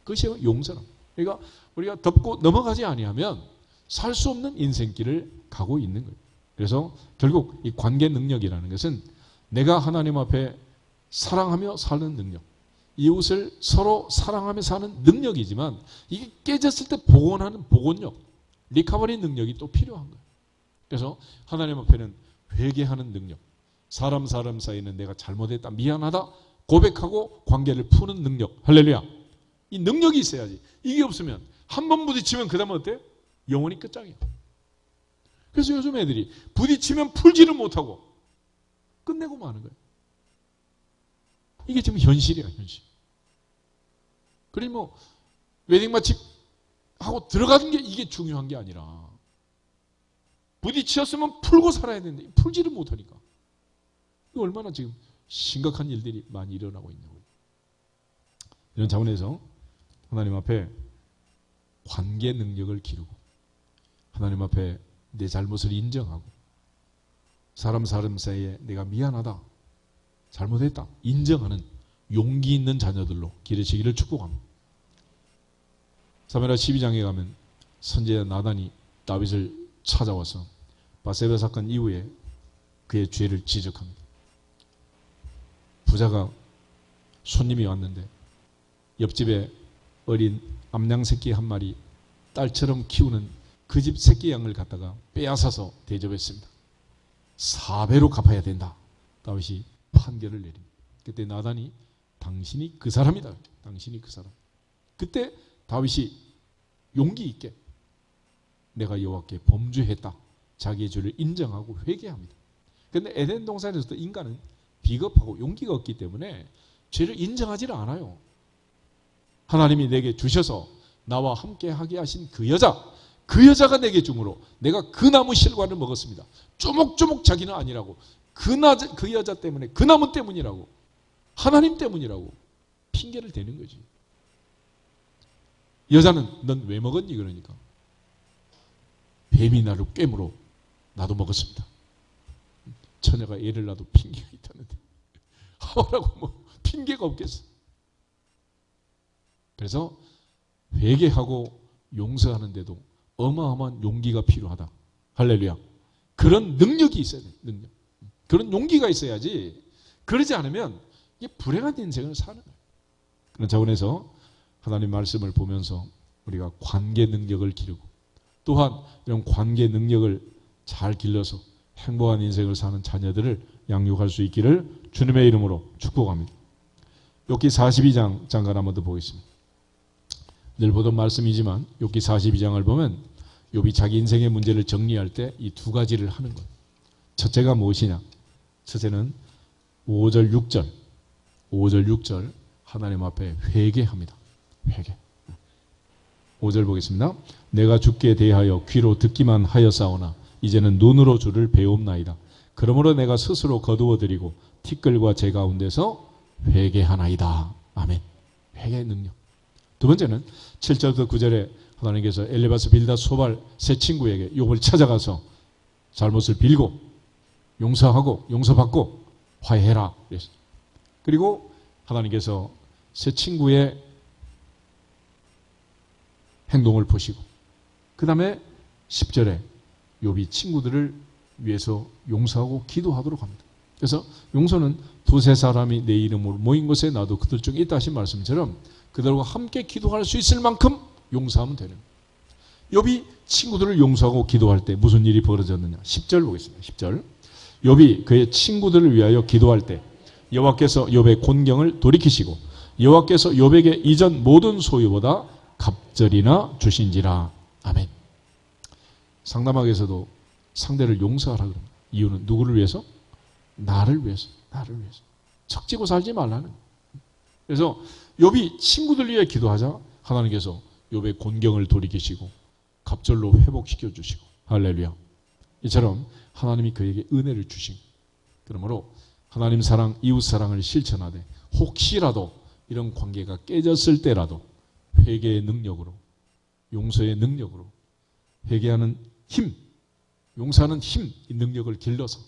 그것이 용서라. 그러니까 우리가 덮고 넘어가지 아니하면 살 수 없는 인생길을 가고 있는 거예요. 그래서 결국 이 관계 능력이라는 것은 내가 하나님 앞에 사랑하며 사는 능력, 이웃을 서로 사랑하며 사는 능력이지만 이게 깨졌을 때 복원하는 복원력, 리커버리 능력이 또 필요한 거예요. 그래서 하나님 앞에는 회개하는 능력, 사람 사이에는 내가 잘못했다, 미안하다 고백하고 관계를 푸는 능력, 할렐루야. 이 능력이 있어야지. 이게 없으면 한 번 부딪히면 그 다음에 어때? 영원히 끝장이야. 그래서 요즘 애들이 부딪히면 풀지를 못하고 끝내고 마는 거예요. 이게 지금 현실이야, 현실. 그리고 뭐 웨딩 마치 하고 들어가는 게 이게 중요한 게 아니라 부딪혔으면 풀고 살아야 되는데 풀지를 못하니까 이거 얼마나 지금 심각한 일들이 많이 일어나고 있냐고요. 이런 차원에서 하나님 앞에 관계 능력을 기르고 하나님 앞에 내 잘못을 인정하고 사람 사이에 내가 미안하다, 잘못했다 인정하는 용기 있는 자녀들로 기르시기를 축복합니다. 사무엘하 12장에 가면 선지자 나단이 다윗을 찾아와서 바세바 사건 이후에 그의 죄를 지적합니다. 부자가 손님이 왔는데 옆집에 어린 암양 새끼 한 마리 딸처럼 키우는 그 집 새끼 양을 갖다가 빼앗아서 대접했습니다. 4배로 갚아야 된다. 다윗이 판결을 내립니다. 그때 나단이 당신이 그 사람이다. 당신이 그 사람. 그때 다윗이 용기 있게 내가 여호와께 범죄했다. 자기의 죄를 인정하고 회개합니다. 그런데 에덴 동산에서도 인간은 비겁하고 용기가 없기 때문에 죄를 인정하지를 않아요. 하나님이 내게 주셔서 나와 함께 하게 하신 그 여자, 그 여자가 내게 주므로 내가 그 나무 실과를 먹었습니다. 쪼목쪼목 자기는 아니라고. 그 여자 때문에, 그 나무 때문이라고, 하나님 때문이라고 핑계를 대는 거지. 여자는 넌 왜 먹었니? 그러니까 뱀이 나를 꿰물어 나도 먹었습니다. 처녀가 애를 낳아도 핑계가 있다는데 하라고 뭐 핑계가 없겠어. 그래서 회개하고 용서하는데도 어마어마한 용기가 필요하다. 할렐루야. 그런 능력이 있어야 돼. 능력. 그런 용기가 있어야지. 그러지 않으면 이게 불행한 인생을 사는 거예요. 그런 차원에서 하나님 말씀을 보면서 우리가 관계 능력을 기르고 또한 이런 관계 능력을 잘 길러서 행복한 인생을 사는 자녀들을 양육할 수 있기를 주님의 이름으로 축복합니다. 욥기 42장 잠깐 한번 더 보겠습니다. 늘 보던 말씀이지만 욥기 42장을 보면 욥이 자기 인생의 문제를 정리할 때 이 두 가지를 하는 거예요. 첫째가 무엇이냐? 첫째는 5절 6절 하나님 앞에 회개합니다. 회개. 5절 보겠습니다. 내가 주께 대하여 귀로 듣기만 하였사오나 이제는 눈으로 주를 배움나이다. 그러므로 내가 스스로 거두어드리고 티끌과 제 가운데서 회개하나이다. 아멘. 회개의 능력. 두 번째는 7절부터 9절에 하나님께서 엘리바스 빌다 소발 세 친구에게 욥을 찾아가서 잘못을 빌고 용서하고 용서받고 화해해라. 그리고 하나님께서 세 친구의 행동을 보시고 그 다음에 10절에 욥이 친구들을 위해서 용서하고 기도하도록 합니다. 그래서 용서는 두세 사람이 내 이름으로 모인 곳에 나도 그들 중에 있다 하신 말씀처럼 그들과 함께 기도할 수 있을 만큼 용서하면 되는 거예요. 욥이 친구들을 용서하고 기도할 때 무슨 일이 벌어졌느냐. 10절 보겠습니다. 10절. 욥이 그의 친구들을 위하여 기도할 때 여호와께서 욥의 곤경을 돌이키시고 여호와께서 욥에게 이전 모든 소유보다 갑절이나 주신지라. 아멘. 상담학에서도 상대를 용서하라 그럽니다. 이유는 누구를 위해서? 나를 위해서. 나를 위해서. 척지고 살지 말라는. 그래서 욥이 친구들 위해 기도하자 하나님께서 욥의 곤경을 돌이키시고 갑절로 회복시켜 주시고 할렐루야. 이처럼 하나님이 그에게 은혜를 주신. 그러므로 하나님 사랑, 이웃 사랑을 실천하되 혹시라도 이런 관계가 깨졌을 때라도 회개의 능력으로, 용서의 능력으로, 회개하는 힘, 용서하는 힘, 이 능력을 길러서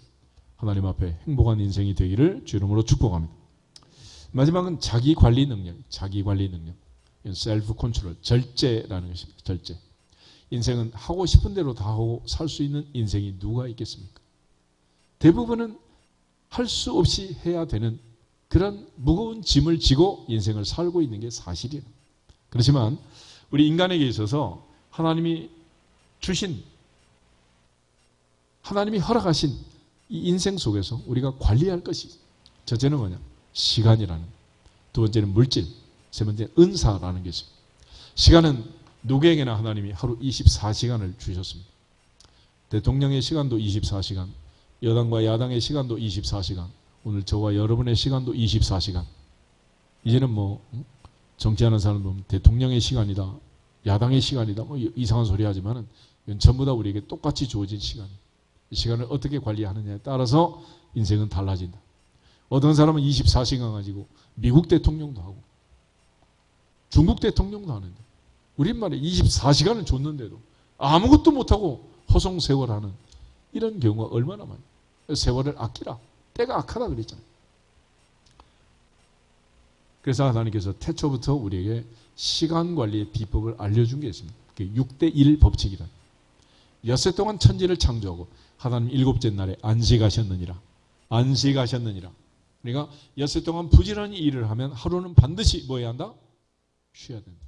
하나님 앞에 행복한 인생이 되기를 주 이름으로 축복합니다. 마지막은 자기관리 능력, 자기관리 능력. 셀프 컨트롤, 절제라는 것입니다. 절제. 인생은 하고 싶은 대로 다 하고 살 수 있는 인생이 누가 있겠습니까? 대부분은 할 수 없이 해야 되는 그런 무거운 짐을 지고 인생을 살고 있는 게 사실이에요. 그렇지만 우리 인간에게 있어서 하나님이 주신, 하나님이 허락하신 이 인생 속에서 우리가 관리할 것이 있어요. 첫째는 뭐냐? 시간이라는 것. 두 번째는 물질. 세 번째는 은사라는 게 있습니다. 시간은 누구에게나 하나님이 하루 24시간을 주셨습니다. 대통령의 시간도 24시간, 여당과 야당의 시간도 24시간, 오늘 저와 여러분의 시간도 24시간. 이제는 뭐 정치하는 사람 보면 대통령의 시간이다, 야당의 시간이다, 뭐 이상한 소리 하지만은 이건 전부 다 우리에게 똑같이 주어진 시간. 이 시간을 어떻게 관리하느냐에 따라서 인생은 달라진다. 어떤 사람은 24시간 가지고 미국 대통령도 하고 중국 대통령도 하는데 우리말에 24시간을 줬는데도 아무것도 못하고 허송세월하는 이런 경우가 얼마나 많아요. 세월을 아끼라. 때가 악하다 그랬잖아요. 그래서 하나님께서 태초부터 우리에게 시간 관리의 비법을 알려준 게 있습니다. 그게 6대1 법칙이다. 엿새 동안 천지를 창조하고 하나님 일곱째 날에 안식하셨느니라. 안식하셨느니라. 그러니까 엿새 동안 부지런히 일을 하면 하루는 반드시 뭐 해야 한다? 쉬어야 된다.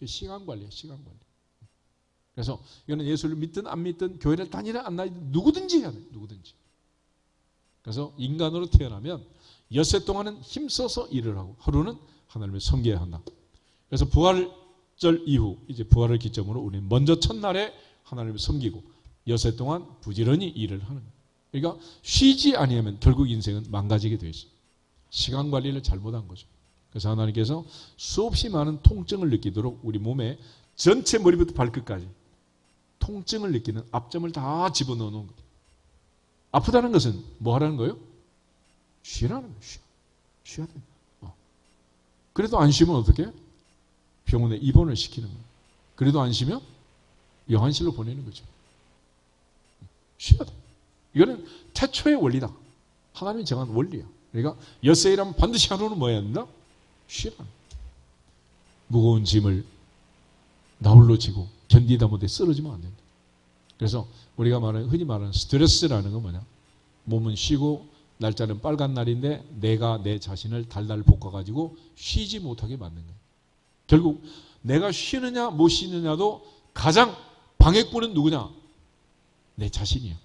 시간 관리야, 시간 관리. 그래서 이거는 예수를 믿든 안 믿든 교회를 다니든 안 다니든 누구든지 해야 돼. 누구든지. 그래서 인간으로 태어나면 엿새 동안은 힘써서 일을 하고 하루는 하나님을 섬겨야 한다. 그래서 부활절 이후 이제 부활을 기점으로 우리는 먼저 첫날에 하나님을 섬기고 엿새 동안 부지런히 일을 하는 거예요. 그러니까 쉬지 아니하면 결국 인생은 망가지게 되어 있어요. 시간 관리를 잘못한 거죠. 그래서 하나님께서 수없이 많은 통증을 느끼도록 우리 몸에 전체 머리부터 발끝까지 통증을 느끼는 압점을 다 집어넣는 거예요. 아프다는 것은 뭐 하라는 거예요? 쉬라는 거예요. 쉬어야 돼요. 그래도 안 쉬면 어떻게? 병원에 입원을 시키는 거예요. 그래도 안 쉬면 영안실로 보내는 거죠. 쉬어야 돼. 이거는 태초의 원리다. 하나님이 정한 원리야. 그러니까 엿새일하면 반드시 하루는 뭐 해야 된다? 쉬라. 무거운 짐을 나홀로 지고 견디다 못해 쓰러지면 안 된다. 그래서 우리가 흔히 말하는 스트레스라는 건 뭐냐? 몸은 쉬고 날짜는 빨간 날인데 내가 내 자신을 달달 볶아가지고 쉬지 못하게 만든 거예요. 결국 내가 쉬느냐 못 쉬느냐도 가장 방해꾼은 누구냐? 내 자신이야.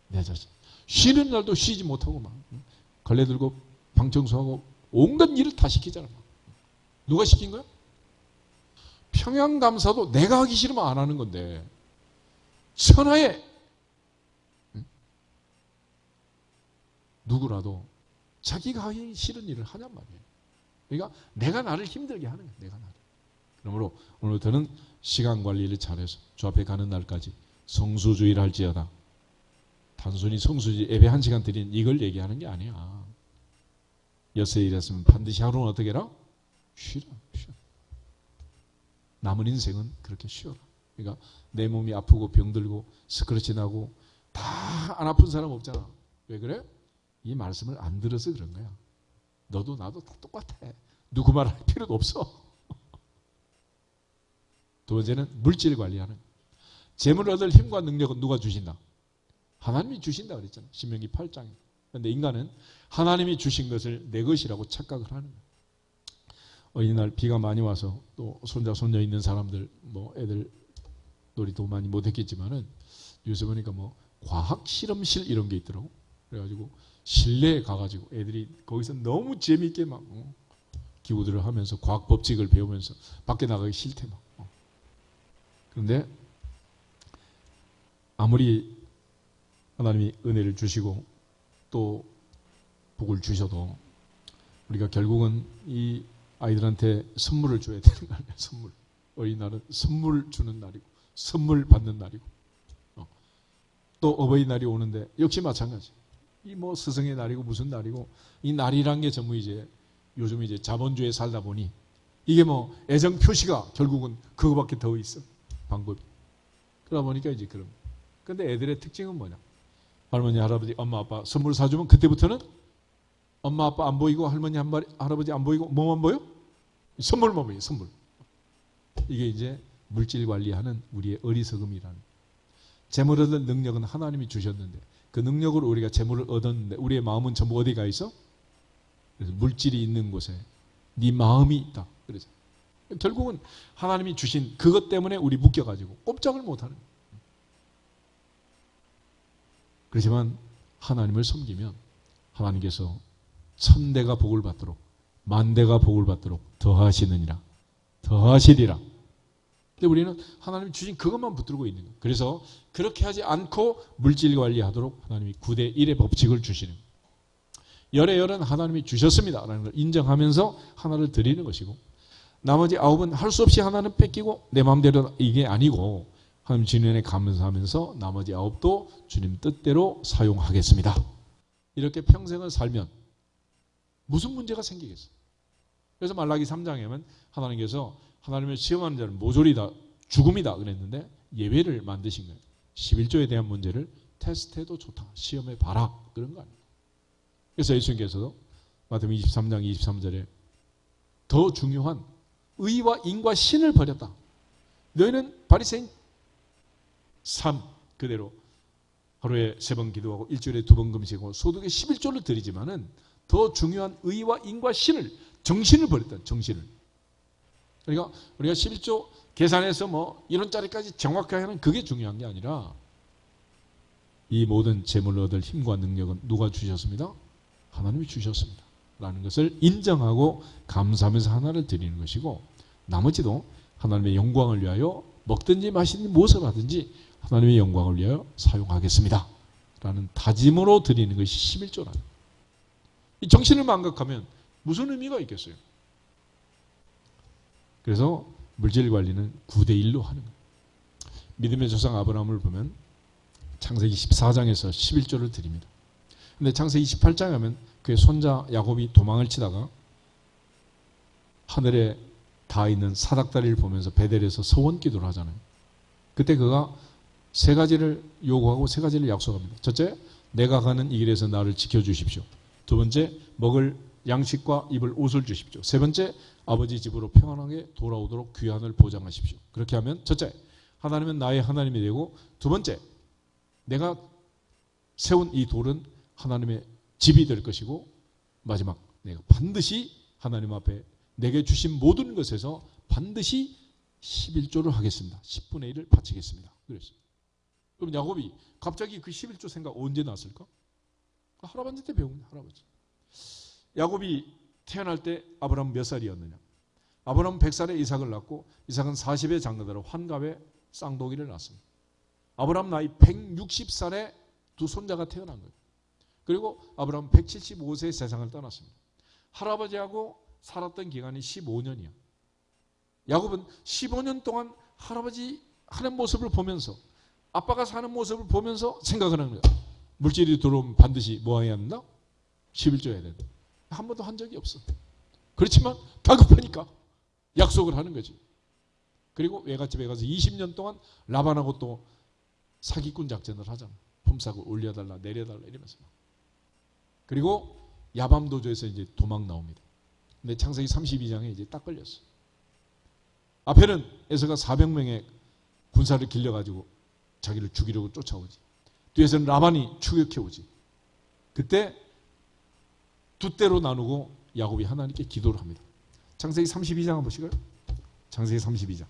내 자신. 쉬는 날도 쉬지 못하고 막 걸레 들고 방 청소하고 온갖 일을 다 시키잖아. 누가 시킨 거야? 평양감사도 내가 하기 싫으면 안 하는 건데 천하에 누구라도 자기가 하기 싫은 일을 하냔 말이에요. 그러니까 내가 나를 힘들게 하는 거예요. 내가 나를. 그러므로 오늘부터는 시간 관리를 잘해서 주 앞에 가는 날까지 성수주의를 할지어다. 단순히 성수주의 예배 1시간 드린 이걸 얘기하는 게 아니야. 엿새 일했으면 반드시 하루는 어떻게 해라? 쉬라. 남은 인생은 그렇게 쉬어라. 그러니까 내 몸이 아프고 병들고 스크래치 나고 다 안 아픈 사람 없잖아. 왜 그래? 이 말씀을 안 들어서 그런 거야. 너도 나도 다 똑같아. 누구 말할 필요도 없어. 두 번째는 물질 관리하는 거야. 재물을 얻을 힘과 능력은 누가 주신다? 하나님이 주신다 그랬잖아. 신명기 8장에. 그런데 인간은 하나님이 주신 것을 내 것이라고 착각을 하는 거야. 어린이날 비가 많이 와서 또 손자 손녀 있는 사람들 뭐 애들 놀이도 많이 못했겠지만은 뉴스 보니까 뭐 과학 실험실 이런 게 있더라고. 그래가지고 실내에 가가지고 애들이 거기서 너무 재미있게 막 기구들을 하면서 과학 법칙을 배우면서 밖에 나가기 싫대 막. 그런데 아무리 하나님이 은혜를 주시고 또 복을 주셔도 우리가 결국은 이 아이들한테 선물을 줘야 되는 거 아니야. 선물. 어린이날은 선물 주는 날이고 선물 받는 날이고 또 어버이날이 오는데 역시 마찬가지. 이 뭐 스승의 날이고 무슨 날이고 이 날이란 게 전부 이제 요즘 이제 자본주의에 살다 보니 이게 뭐 애정 표시가 결국은 그거밖에 더 있어. 방법이. 그러다 보니까 이제 그런. 근데 애들의 특징은 뭐냐? 할머니, 할아버지, 엄마, 아빠 선물 사주면 그때부터는 엄마, 아빠 안 보이고 할머니, 할아버지 안 보이고 뭐만 보여? 선물만 보여. 선물. 이게 이제 물질 관리하는 우리의 어리석음이라는. 재물 얻는 능력은 하나님이 주셨는데 그 능력으로 우리가 재물을 얻었는데 우리의 마음은 전부 어디 가 있어? 그래서 물질이 있는 곳에 네 마음이 있다. 그러죠. 결국은 하나님이 주신 그것 때문에 우리 묶여가지고 꼼짝을 못하는 거예요. 그렇지만 하나님을 섬기면 하나님께서 1000대가 복을 받도록 10,000대가 복을 받도록 더하시느니라. 더하시리라. 근데 우리는 하나님이 주신 그것만 붙들고 있는 거예요. 그래서 그렇게 하지 않고 물질 관리하도록 하나님이 9대 1의 법칙을 주시는 거예요. 열의 열은 하나님이 주셨습니다 라는 걸 인정하면서 하나를 드리는 것이고 나머지 9은 할 수 없이 하나는 뺏기고 내 마음대로 이게 아니고 하나님 주님에 감사하면서 나머지 9도 주님 뜻대로 사용하겠습니다. 이렇게 평생을 살면 무슨 문제가 생기겠어요? 그래서 말라기 3장에 보면 하나님께서 하나님을 시험하는 자는 모조리다 죽음이다 그랬는데 예외를 만드신 거예요. 11조에 대한 문제를 테스트해도 좋다. 시험해 봐라. 그런 거 아니에요. 그래서 예수님께서도 마태복음 23장 23절에 더 중요한 의와 인과 신을 버렸다. 너희는 바리새인 삶 그대로 하루에 3번 기도하고 일주일에 2번 금식하고 소득의 11조를 드리지만은 더 중요한 의와 인과 신을 정신을 버렸다. 정신을. 그러니까 우리가 11조 계산해서 뭐 이런 짜리까지 정확하게 하는 그게 중요한 게 아니라 이 모든 재물을 얻을 힘과 능력은 누가 주셨습니다? 하나님이 주셨습니다. 라는 것을 인정하고 감사하면서 하나를 드리는 것이고 나머지도 하나님의 영광을 위하여 먹든지 마시든지 무엇을 하든지 하나님의 영광을 위하여 사용하겠습니다. 라는 다짐으로 드리는 것이 11조라는 이 정신을 망각하면 무슨 의미가 있겠어요? 그래서 물질 관리는 9대 1로 하는 거예요. 믿음의 조상 아브라함을 보면 창세기 14장에서 11조를 드립니다. 근데 창세기 28장에 가면 그의 손자 야곱이 도망을 치다가 하늘에 닿아 있는 사닥다리를 보면서 베델에서 서원 기도를 하잖아요. 그때 그가 세 가지를 요구하고 세 가지를 약속합니다. 첫째, 내가 가는 이 길에서 나를 지켜주십시오. 두 번째, 먹을 양식과 입을 옷을 주십시오. 세 번째, 아버지 집으로 평안하게 돌아오도록 귀환을 보장하십시오. 그렇게 하면 첫째, 하나님은 나의 하나님이 되고, 두 번째, 내가 세운 이 돌은 하나님의 집이 될 것이고, 마지막, 내가 반드시 하나님 앞에 내게 주신 모든 것에서 반드시 11조를 하겠습니다. 10분의 1을 바치겠습니다. 그랬어요. 그럼 야곱이 갑자기 그 11조 생각 언제 났을까? 할아버지한테 배운 거야, 할아버지. 야곱이 태어날 때 아브라함 몇 살이었느냐? 아브라함 100살에 이삭을 낳고 이삭은 40에 장가들어 환갑에 쌍둥이를 낳습니다. 아브라함 나이 160살에 두 손자가 태어난 거예요. 그리고 아브라함 175세에 세상을 떠났습니다. 할아버지하고 살았던 기간이 15년이야. 야곱은 15년 동안 할아버지 하는 모습을 보면서, 아빠가 사는 모습을 보면서 생각을 하는 거야. 물질이 들어오면 반드시 뭐 해야 한다? 11조 해야 된다. 한 번도 한 적이 없어. 그렇지만 다급하니까 약속을 하는 거지. 그리고 외갓집에 가서 20년 동안 라반하고 또 사기꾼 작전을 하잖아. 품삯을 올려달라 내려달라 이러면서. 그리고 야밤도주에서 이제 도망 나옵니다. 근데 창세기 32장에 이제 딱 걸렸어. 앞에는 에서가 400명의 군사를 길러가지고 자기를 죽이려고 쫓아오지. 뒤에서는 라반이 추격해오지. 그때 두 때로 나누고 야곱이 하나님께 기도를 합니다. 창세기 32장 한번 보시고요. 창세기 32장.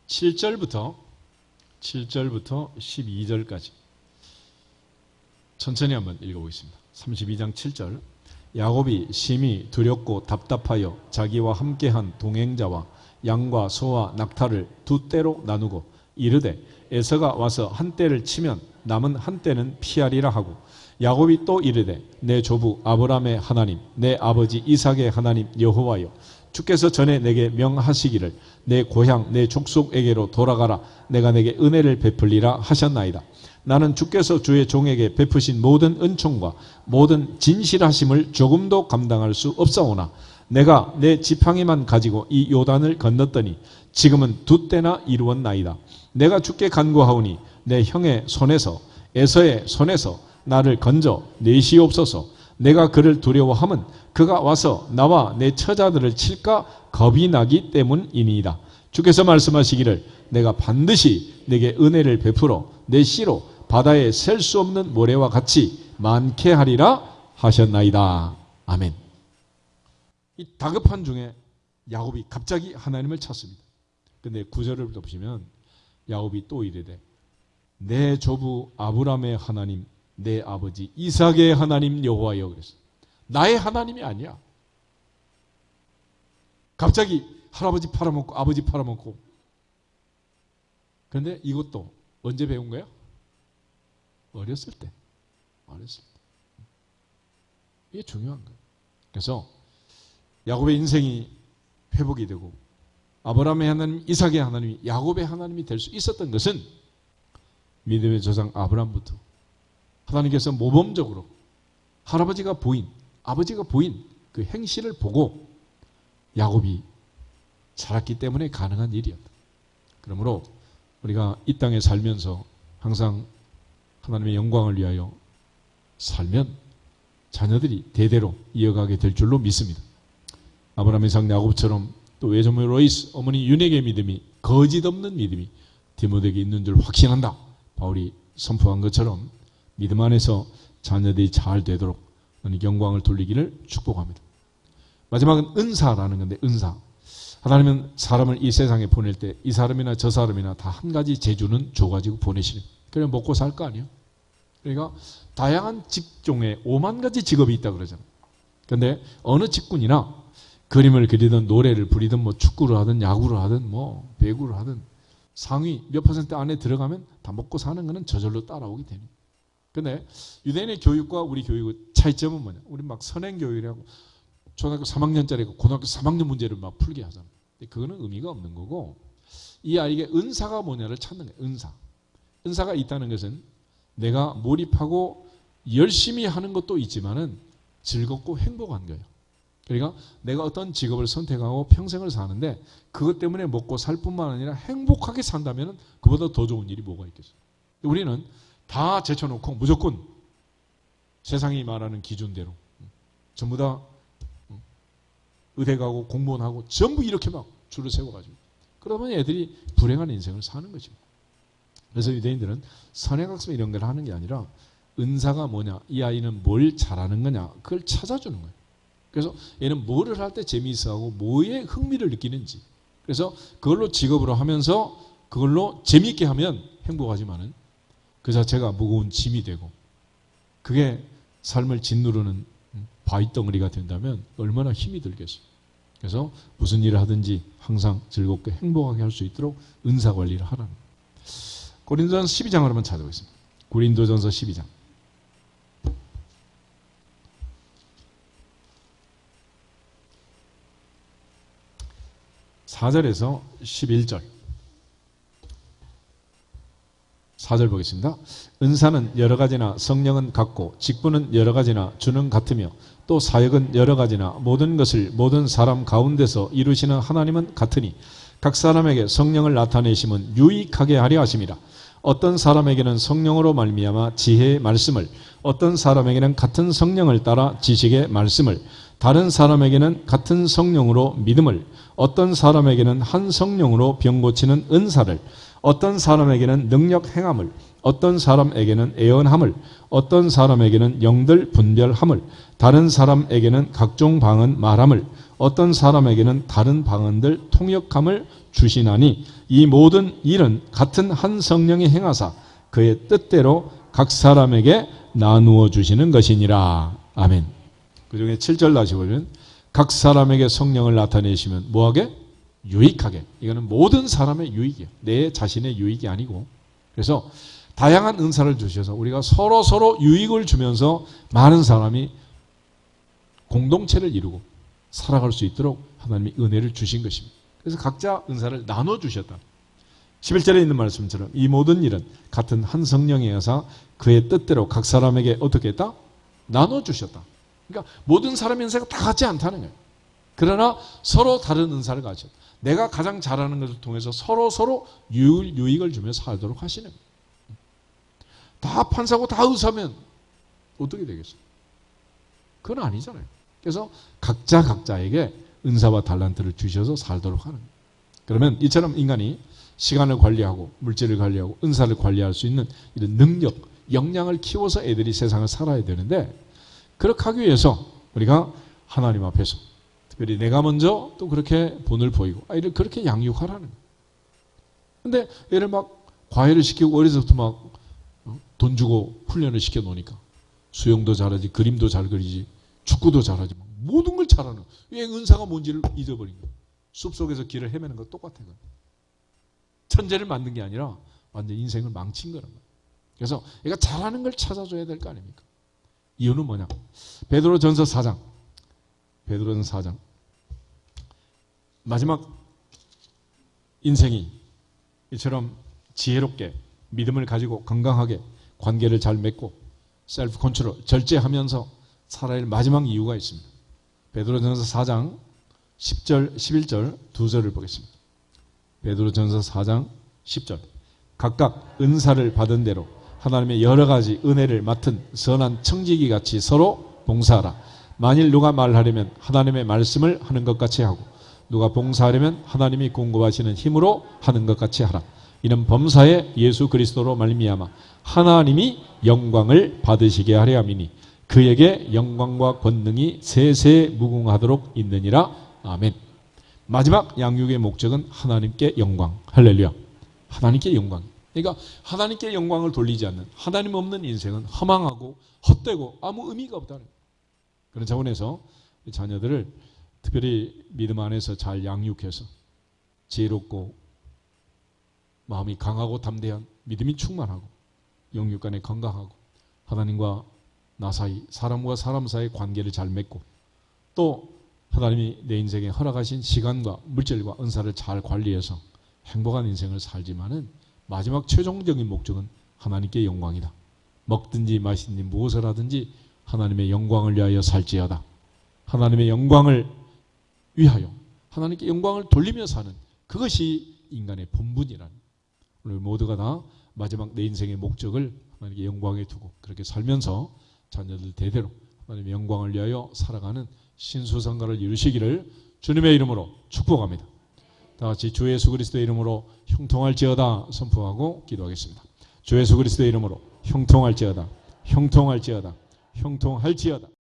7절부터 12절까지 천천히 한번 읽어보겠습니다. 32장 7절. 야곱이 심히 두렵고 답답하여 자기와 함께한 동행자와 양과 소와 낙타를 두 떼로 나누고 이르되 에서가 와서 한 떼를 치면 남은 한 떼는 피하리라 하고, 야곱이 또 이르되 내 조부 아브라함의 하나님 내 아버지 이삭의 하나님 여호와여, 주께서 전에 내게 명하시기를 내 고향 내 족속에게로 돌아가라, 내가 내게 은혜를 베풀리라 하셨나이다. 나는 주께서 주의 종에게 베푸신 모든 은총과 모든 진실하심을 조금도 감당할 수 없사오나 내가 내 지팡이만 가지고 이 요단을 건넜더니 지금은 두 때나 이루었나이다. 내가 주께 간구하오니 내 형의 손에서 에서의 손에서 나를 건져 내시옵소서. 내가 그를 두려워함은 그가 와서 나와 내 처자들을 칠까 겁이 나기 때문이니이다. 주께서 말씀하시기를 내가 반드시 내게 은혜를 베풀어 내 씨로 바다에 셀 수 없는 모래와 같이 많게 하리라 하셨나이다. 아멘. 이 다급한 중에 야곱이 갑자기 하나님을 찾습니다. 근데 9절을 보시면 야곱이 또 이르되 내 조부 아브라함의 하나님 내 아버지 이삭의 하나님 여호와여 그랬어요. 나의 하나님이 아니야. 갑자기 할아버지 팔아먹고 아버지 팔아먹고. 그런데 이것도 언제 배운 거야? 어렸을 때. 이게 중요한 거예요. 그래서 야곱의 인생이 회복이 되고 아브라함의 하나님, 이삭의 하나님이 야곱의 하나님이 될 수 있었던 것은 믿음의 조상 아브라함부터 하나님께서 모범적으로 할아버지가 보인, 아버지가 보인 그 행실을 보고 야곱이 자랐기 때문에 가능한 일이었다. 그러므로 우리가 이 땅에 살면서 항상 하나님의 영광을 위하여 살면 자녀들이 대대로 이어가게 될 줄로 믿습니다. 아브라함의 상 야곱처럼 또 외조모 로이스 어머니 윤핵의 믿음이 거짓 없는 믿음이 디모데에게 있는 줄 확신한다. 바울이 선포한 것처럼 믿음 안에서 자녀들이 잘 되도록 영광을 돌리기를 축복합니다. 마지막은 은사라는 건데, 은사. 하나님은 사람을 이 세상에 보낼 때 이 사람이나 저 사람이나 다 한 가지 재주는 줘가지고 보내시는. 그래 먹고 살 거 아니에요. 그러니까 다양한 직종에 5만 가지 직업이 있다 그러잖아요. 그런데 어느 직군이나 그림을 그리든 노래를 부리든 뭐 축구를 하든 야구를 하든 뭐 배구를 하든 상위 몇 % 안에 들어가면 다 먹고 사는 거는 저절로 따라오게 됩니다. 근데 유대인의 교육과 우리 교육의 차이점은 뭐냐? 우리 막 선행 교육이라고 초등학교 3학년짜리가 고등학교 3학년 문제를 막 풀게 하잖아. 근데 그거는 의미가 없는 거고, 이 아이에게 은사가 뭐냐를 찾는 거예요. 은사. 은사가 있다는 것은 내가 몰입하고 열심히 하는 것도 있지만은 즐겁고 행복한 거예요. 그러니까 내가 어떤 직업을 선택하고 평생을 사는데 그것 때문에 먹고 살 뿐만 아니라 행복하게 산다면 그보다 더 좋은 일이 뭐가 있겠어요. 우리는 다 제쳐놓고 무조건 세상이 말하는 기준대로 전부 다 의대 가고 공무원하고 전부 이렇게 막 줄을 세워가지고 그러면 애들이 불행한 인생을 사는 거죠. 그래서 유대인들은 선행학습 이런 걸 하는 게 아니라 은사가 뭐냐, 이 아이는 뭘 잘하는 거냐, 그걸 찾아주는 거예요. 그래서 얘는 뭐를 할 때 재미있어하고 뭐에 흥미를 느끼는지, 그래서 그걸로 직업으로 하면서 그걸로 재미있게 하면 행복하지만은 그 자체가 무거운 짐이 되고 그게 삶을 짓누르는 바위덩어리가 된다면 얼마나 힘이 들겠어요. 그래서 무슨 일을 하든지 항상 즐겁게 행복하게 할 수 있도록 은사 관리를 하라는 거예요. 고린도전서 12장을 한번 찾아보겠습니다. 고린도전서 12장. 4절에서 11절. 4절 보겠습니다. 은사는 여러 가지나 성령은 같고 직분은 여러 가지나 주는 같으며 또 사역은 여러 가지나 모든 것을 모든 사람 가운데서 이루시는 하나님은 같으니 각 사람에게 성령을 나타내심은 유익하게 하려 하심이라. 어떤 사람에게는 성령으로 말미암아 지혜의 말씀을, 어떤 사람에게는 같은 성령을 따라 지식의 말씀을, 다른 사람에게는 같은 성령으로 믿음을, 어떤 사람에게는 한 성령으로 병 고치는 은사를, 어떤 사람에게는 능력 행함을, 어떤 사람에게는 애언함을, 어떤 사람에게는 영들 분별함을, 다른 사람에게는 각종 방언 말함을, 어떤 사람에게는 다른 방언들 통역함을 주시나니 이 모든 일은 같은 한 성령이 행하사 그의 뜻대로 각 사람에게 나누어 주시는 것이니라. 아멘. 그 중에 7절 다시 보면 각 사람에게 성령을 나타내시면 뭐하게? 유익하게. 이거는 모든 사람의 유익이에요. 내 자신의 유익이 아니고. 그래서 다양한 은사를 주셔서 우리가 서로 유익을 주면서 많은 사람이 공동체를 이루고 살아갈 수 있도록 하나님이 은혜를 주신 것입니다. 그래서 각자 은사를 나눠주셨다. 11절에 있는 말씀처럼 이 모든 일은 같은 한 성령에 의해서 그의 뜻대로 각 사람에게 어떻게 했다? 나눠주셨다. 그러니까 모든 사람의 은사가 다 같지 않다는 거예요. 그러나 서로 다른 은사를 가졌다. 내가 가장 잘하는 것을 통해서 서로 유익을 주며 살도록 하시는 거예요. 다 판사고 다 의사면 어떻게 되겠어요? 그건 아니잖아요. 그래서 각자에게 은사와 달란트를 주셔서 살도록 하는 거예요. 그러면 이처럼 인간이 시간을 관리하고 물질을 관리하고 은사를 관리할 수 있는 이런 능력, 역량을 키워서 애들이 세상을 살아야 되는데 그렇게 하기 위해서 우리가 하나님 앞에서 특별히 내가 먼저 또 그렇게 본을 보이고 아이를 그렇게 양육하라는 거예요. 근데 애를 막 과외를 시키고 어려서부터 막 돈 주고 훈련을 시켜 놓으니까 수영도 잘하지, 그림도 잘 그리지, 축구도 잘하지, 모든 걸 잘하는. 왜 은사가 뭔지를 잊어버린 거예요. 숲속에서 길을 헤매는 거 똑같아요. 천재를 만든 게 아니라 완전 인생을 망친 거란 말이에요. 그래서 얘가 잘하는 걸 찾아줘야 될 거 아닙니까? 이유는 뭐냐? 베드로전서 4장. 베드로전서 4장. 마지막 인생이 이처럼 지혜롭게 믿음을 가지고 건강하게 관계를 잘 맺고 셀프 컨트롤, 절제하면서 살아야 할 마지막 이유가 있습니다. 베드로전서 4장 10절, 11절 두 절을 보겠습니다. 베드로전서 4장 10절. 각각 은사를 받은 대로 하나님의 여러 가지 은혜를 맡은 선한 청지기 같이 서로 봉사하라. 만일 누가 말하려면 하나님의 말씀을 하는 것 같이 하고 누가 봉사하려면 하나님이 공급하시는 힘으로 하는 것 같이 하라. 이는 범사에 예수 그리스도로 말미암아 하나님이 영광을 받으시게 하려 함이니 그에게 영광과 권능이 세세 무궁하도록 있느니라. 아멘. 마지막 양육의 목적은 하나님께 영광. 할렐루야. 하나님께 영광. 그러니까 하나님께 영광을 돌리지 않는 하나님 없는 인생은 허망하고 헛되고 아무 의미가 없다는 그런 차원에서 자녀들을 특별히 믿음 안에서 잘 양육해서 지혜롭고 마음이 강하고 담대한 믿음이 충만하고 영육간에 건강하고 하나님과 나 사이, 사람과 사람 사이의 관계를 잘 맺고 또 하나님이 내 인생에 허락하신 시간과 물질과 은사를 잘 관리해서 행복한 인생을 살지만은 마지막 최종적인 목적은 하나님께 영광이다. 먹든지 마시든지 무엇을 하든지 하나님의 영광을 위하여 살지어다. 하나님의 영광을 위하여 하나님께 영광을 돌리며 사는 그것이 인간의 본분이라는, 오늘 모두가 다 마지막 내 인생의 목적을 하나님께 영광에 두고 그렇게 살면서 자녀들 대대로 하나님의 영광을 위하여 살아가는 신수성가를 이루시기를 주님의 이름으로 축복합니다. 다 같이 주 예수 그리스도의 이름으로 형통할지어다 선포하고 기도하겠습니다. 주 예수 그리스도의 이름으로 형통할지어다, 형통할지어다, 형통할지어다.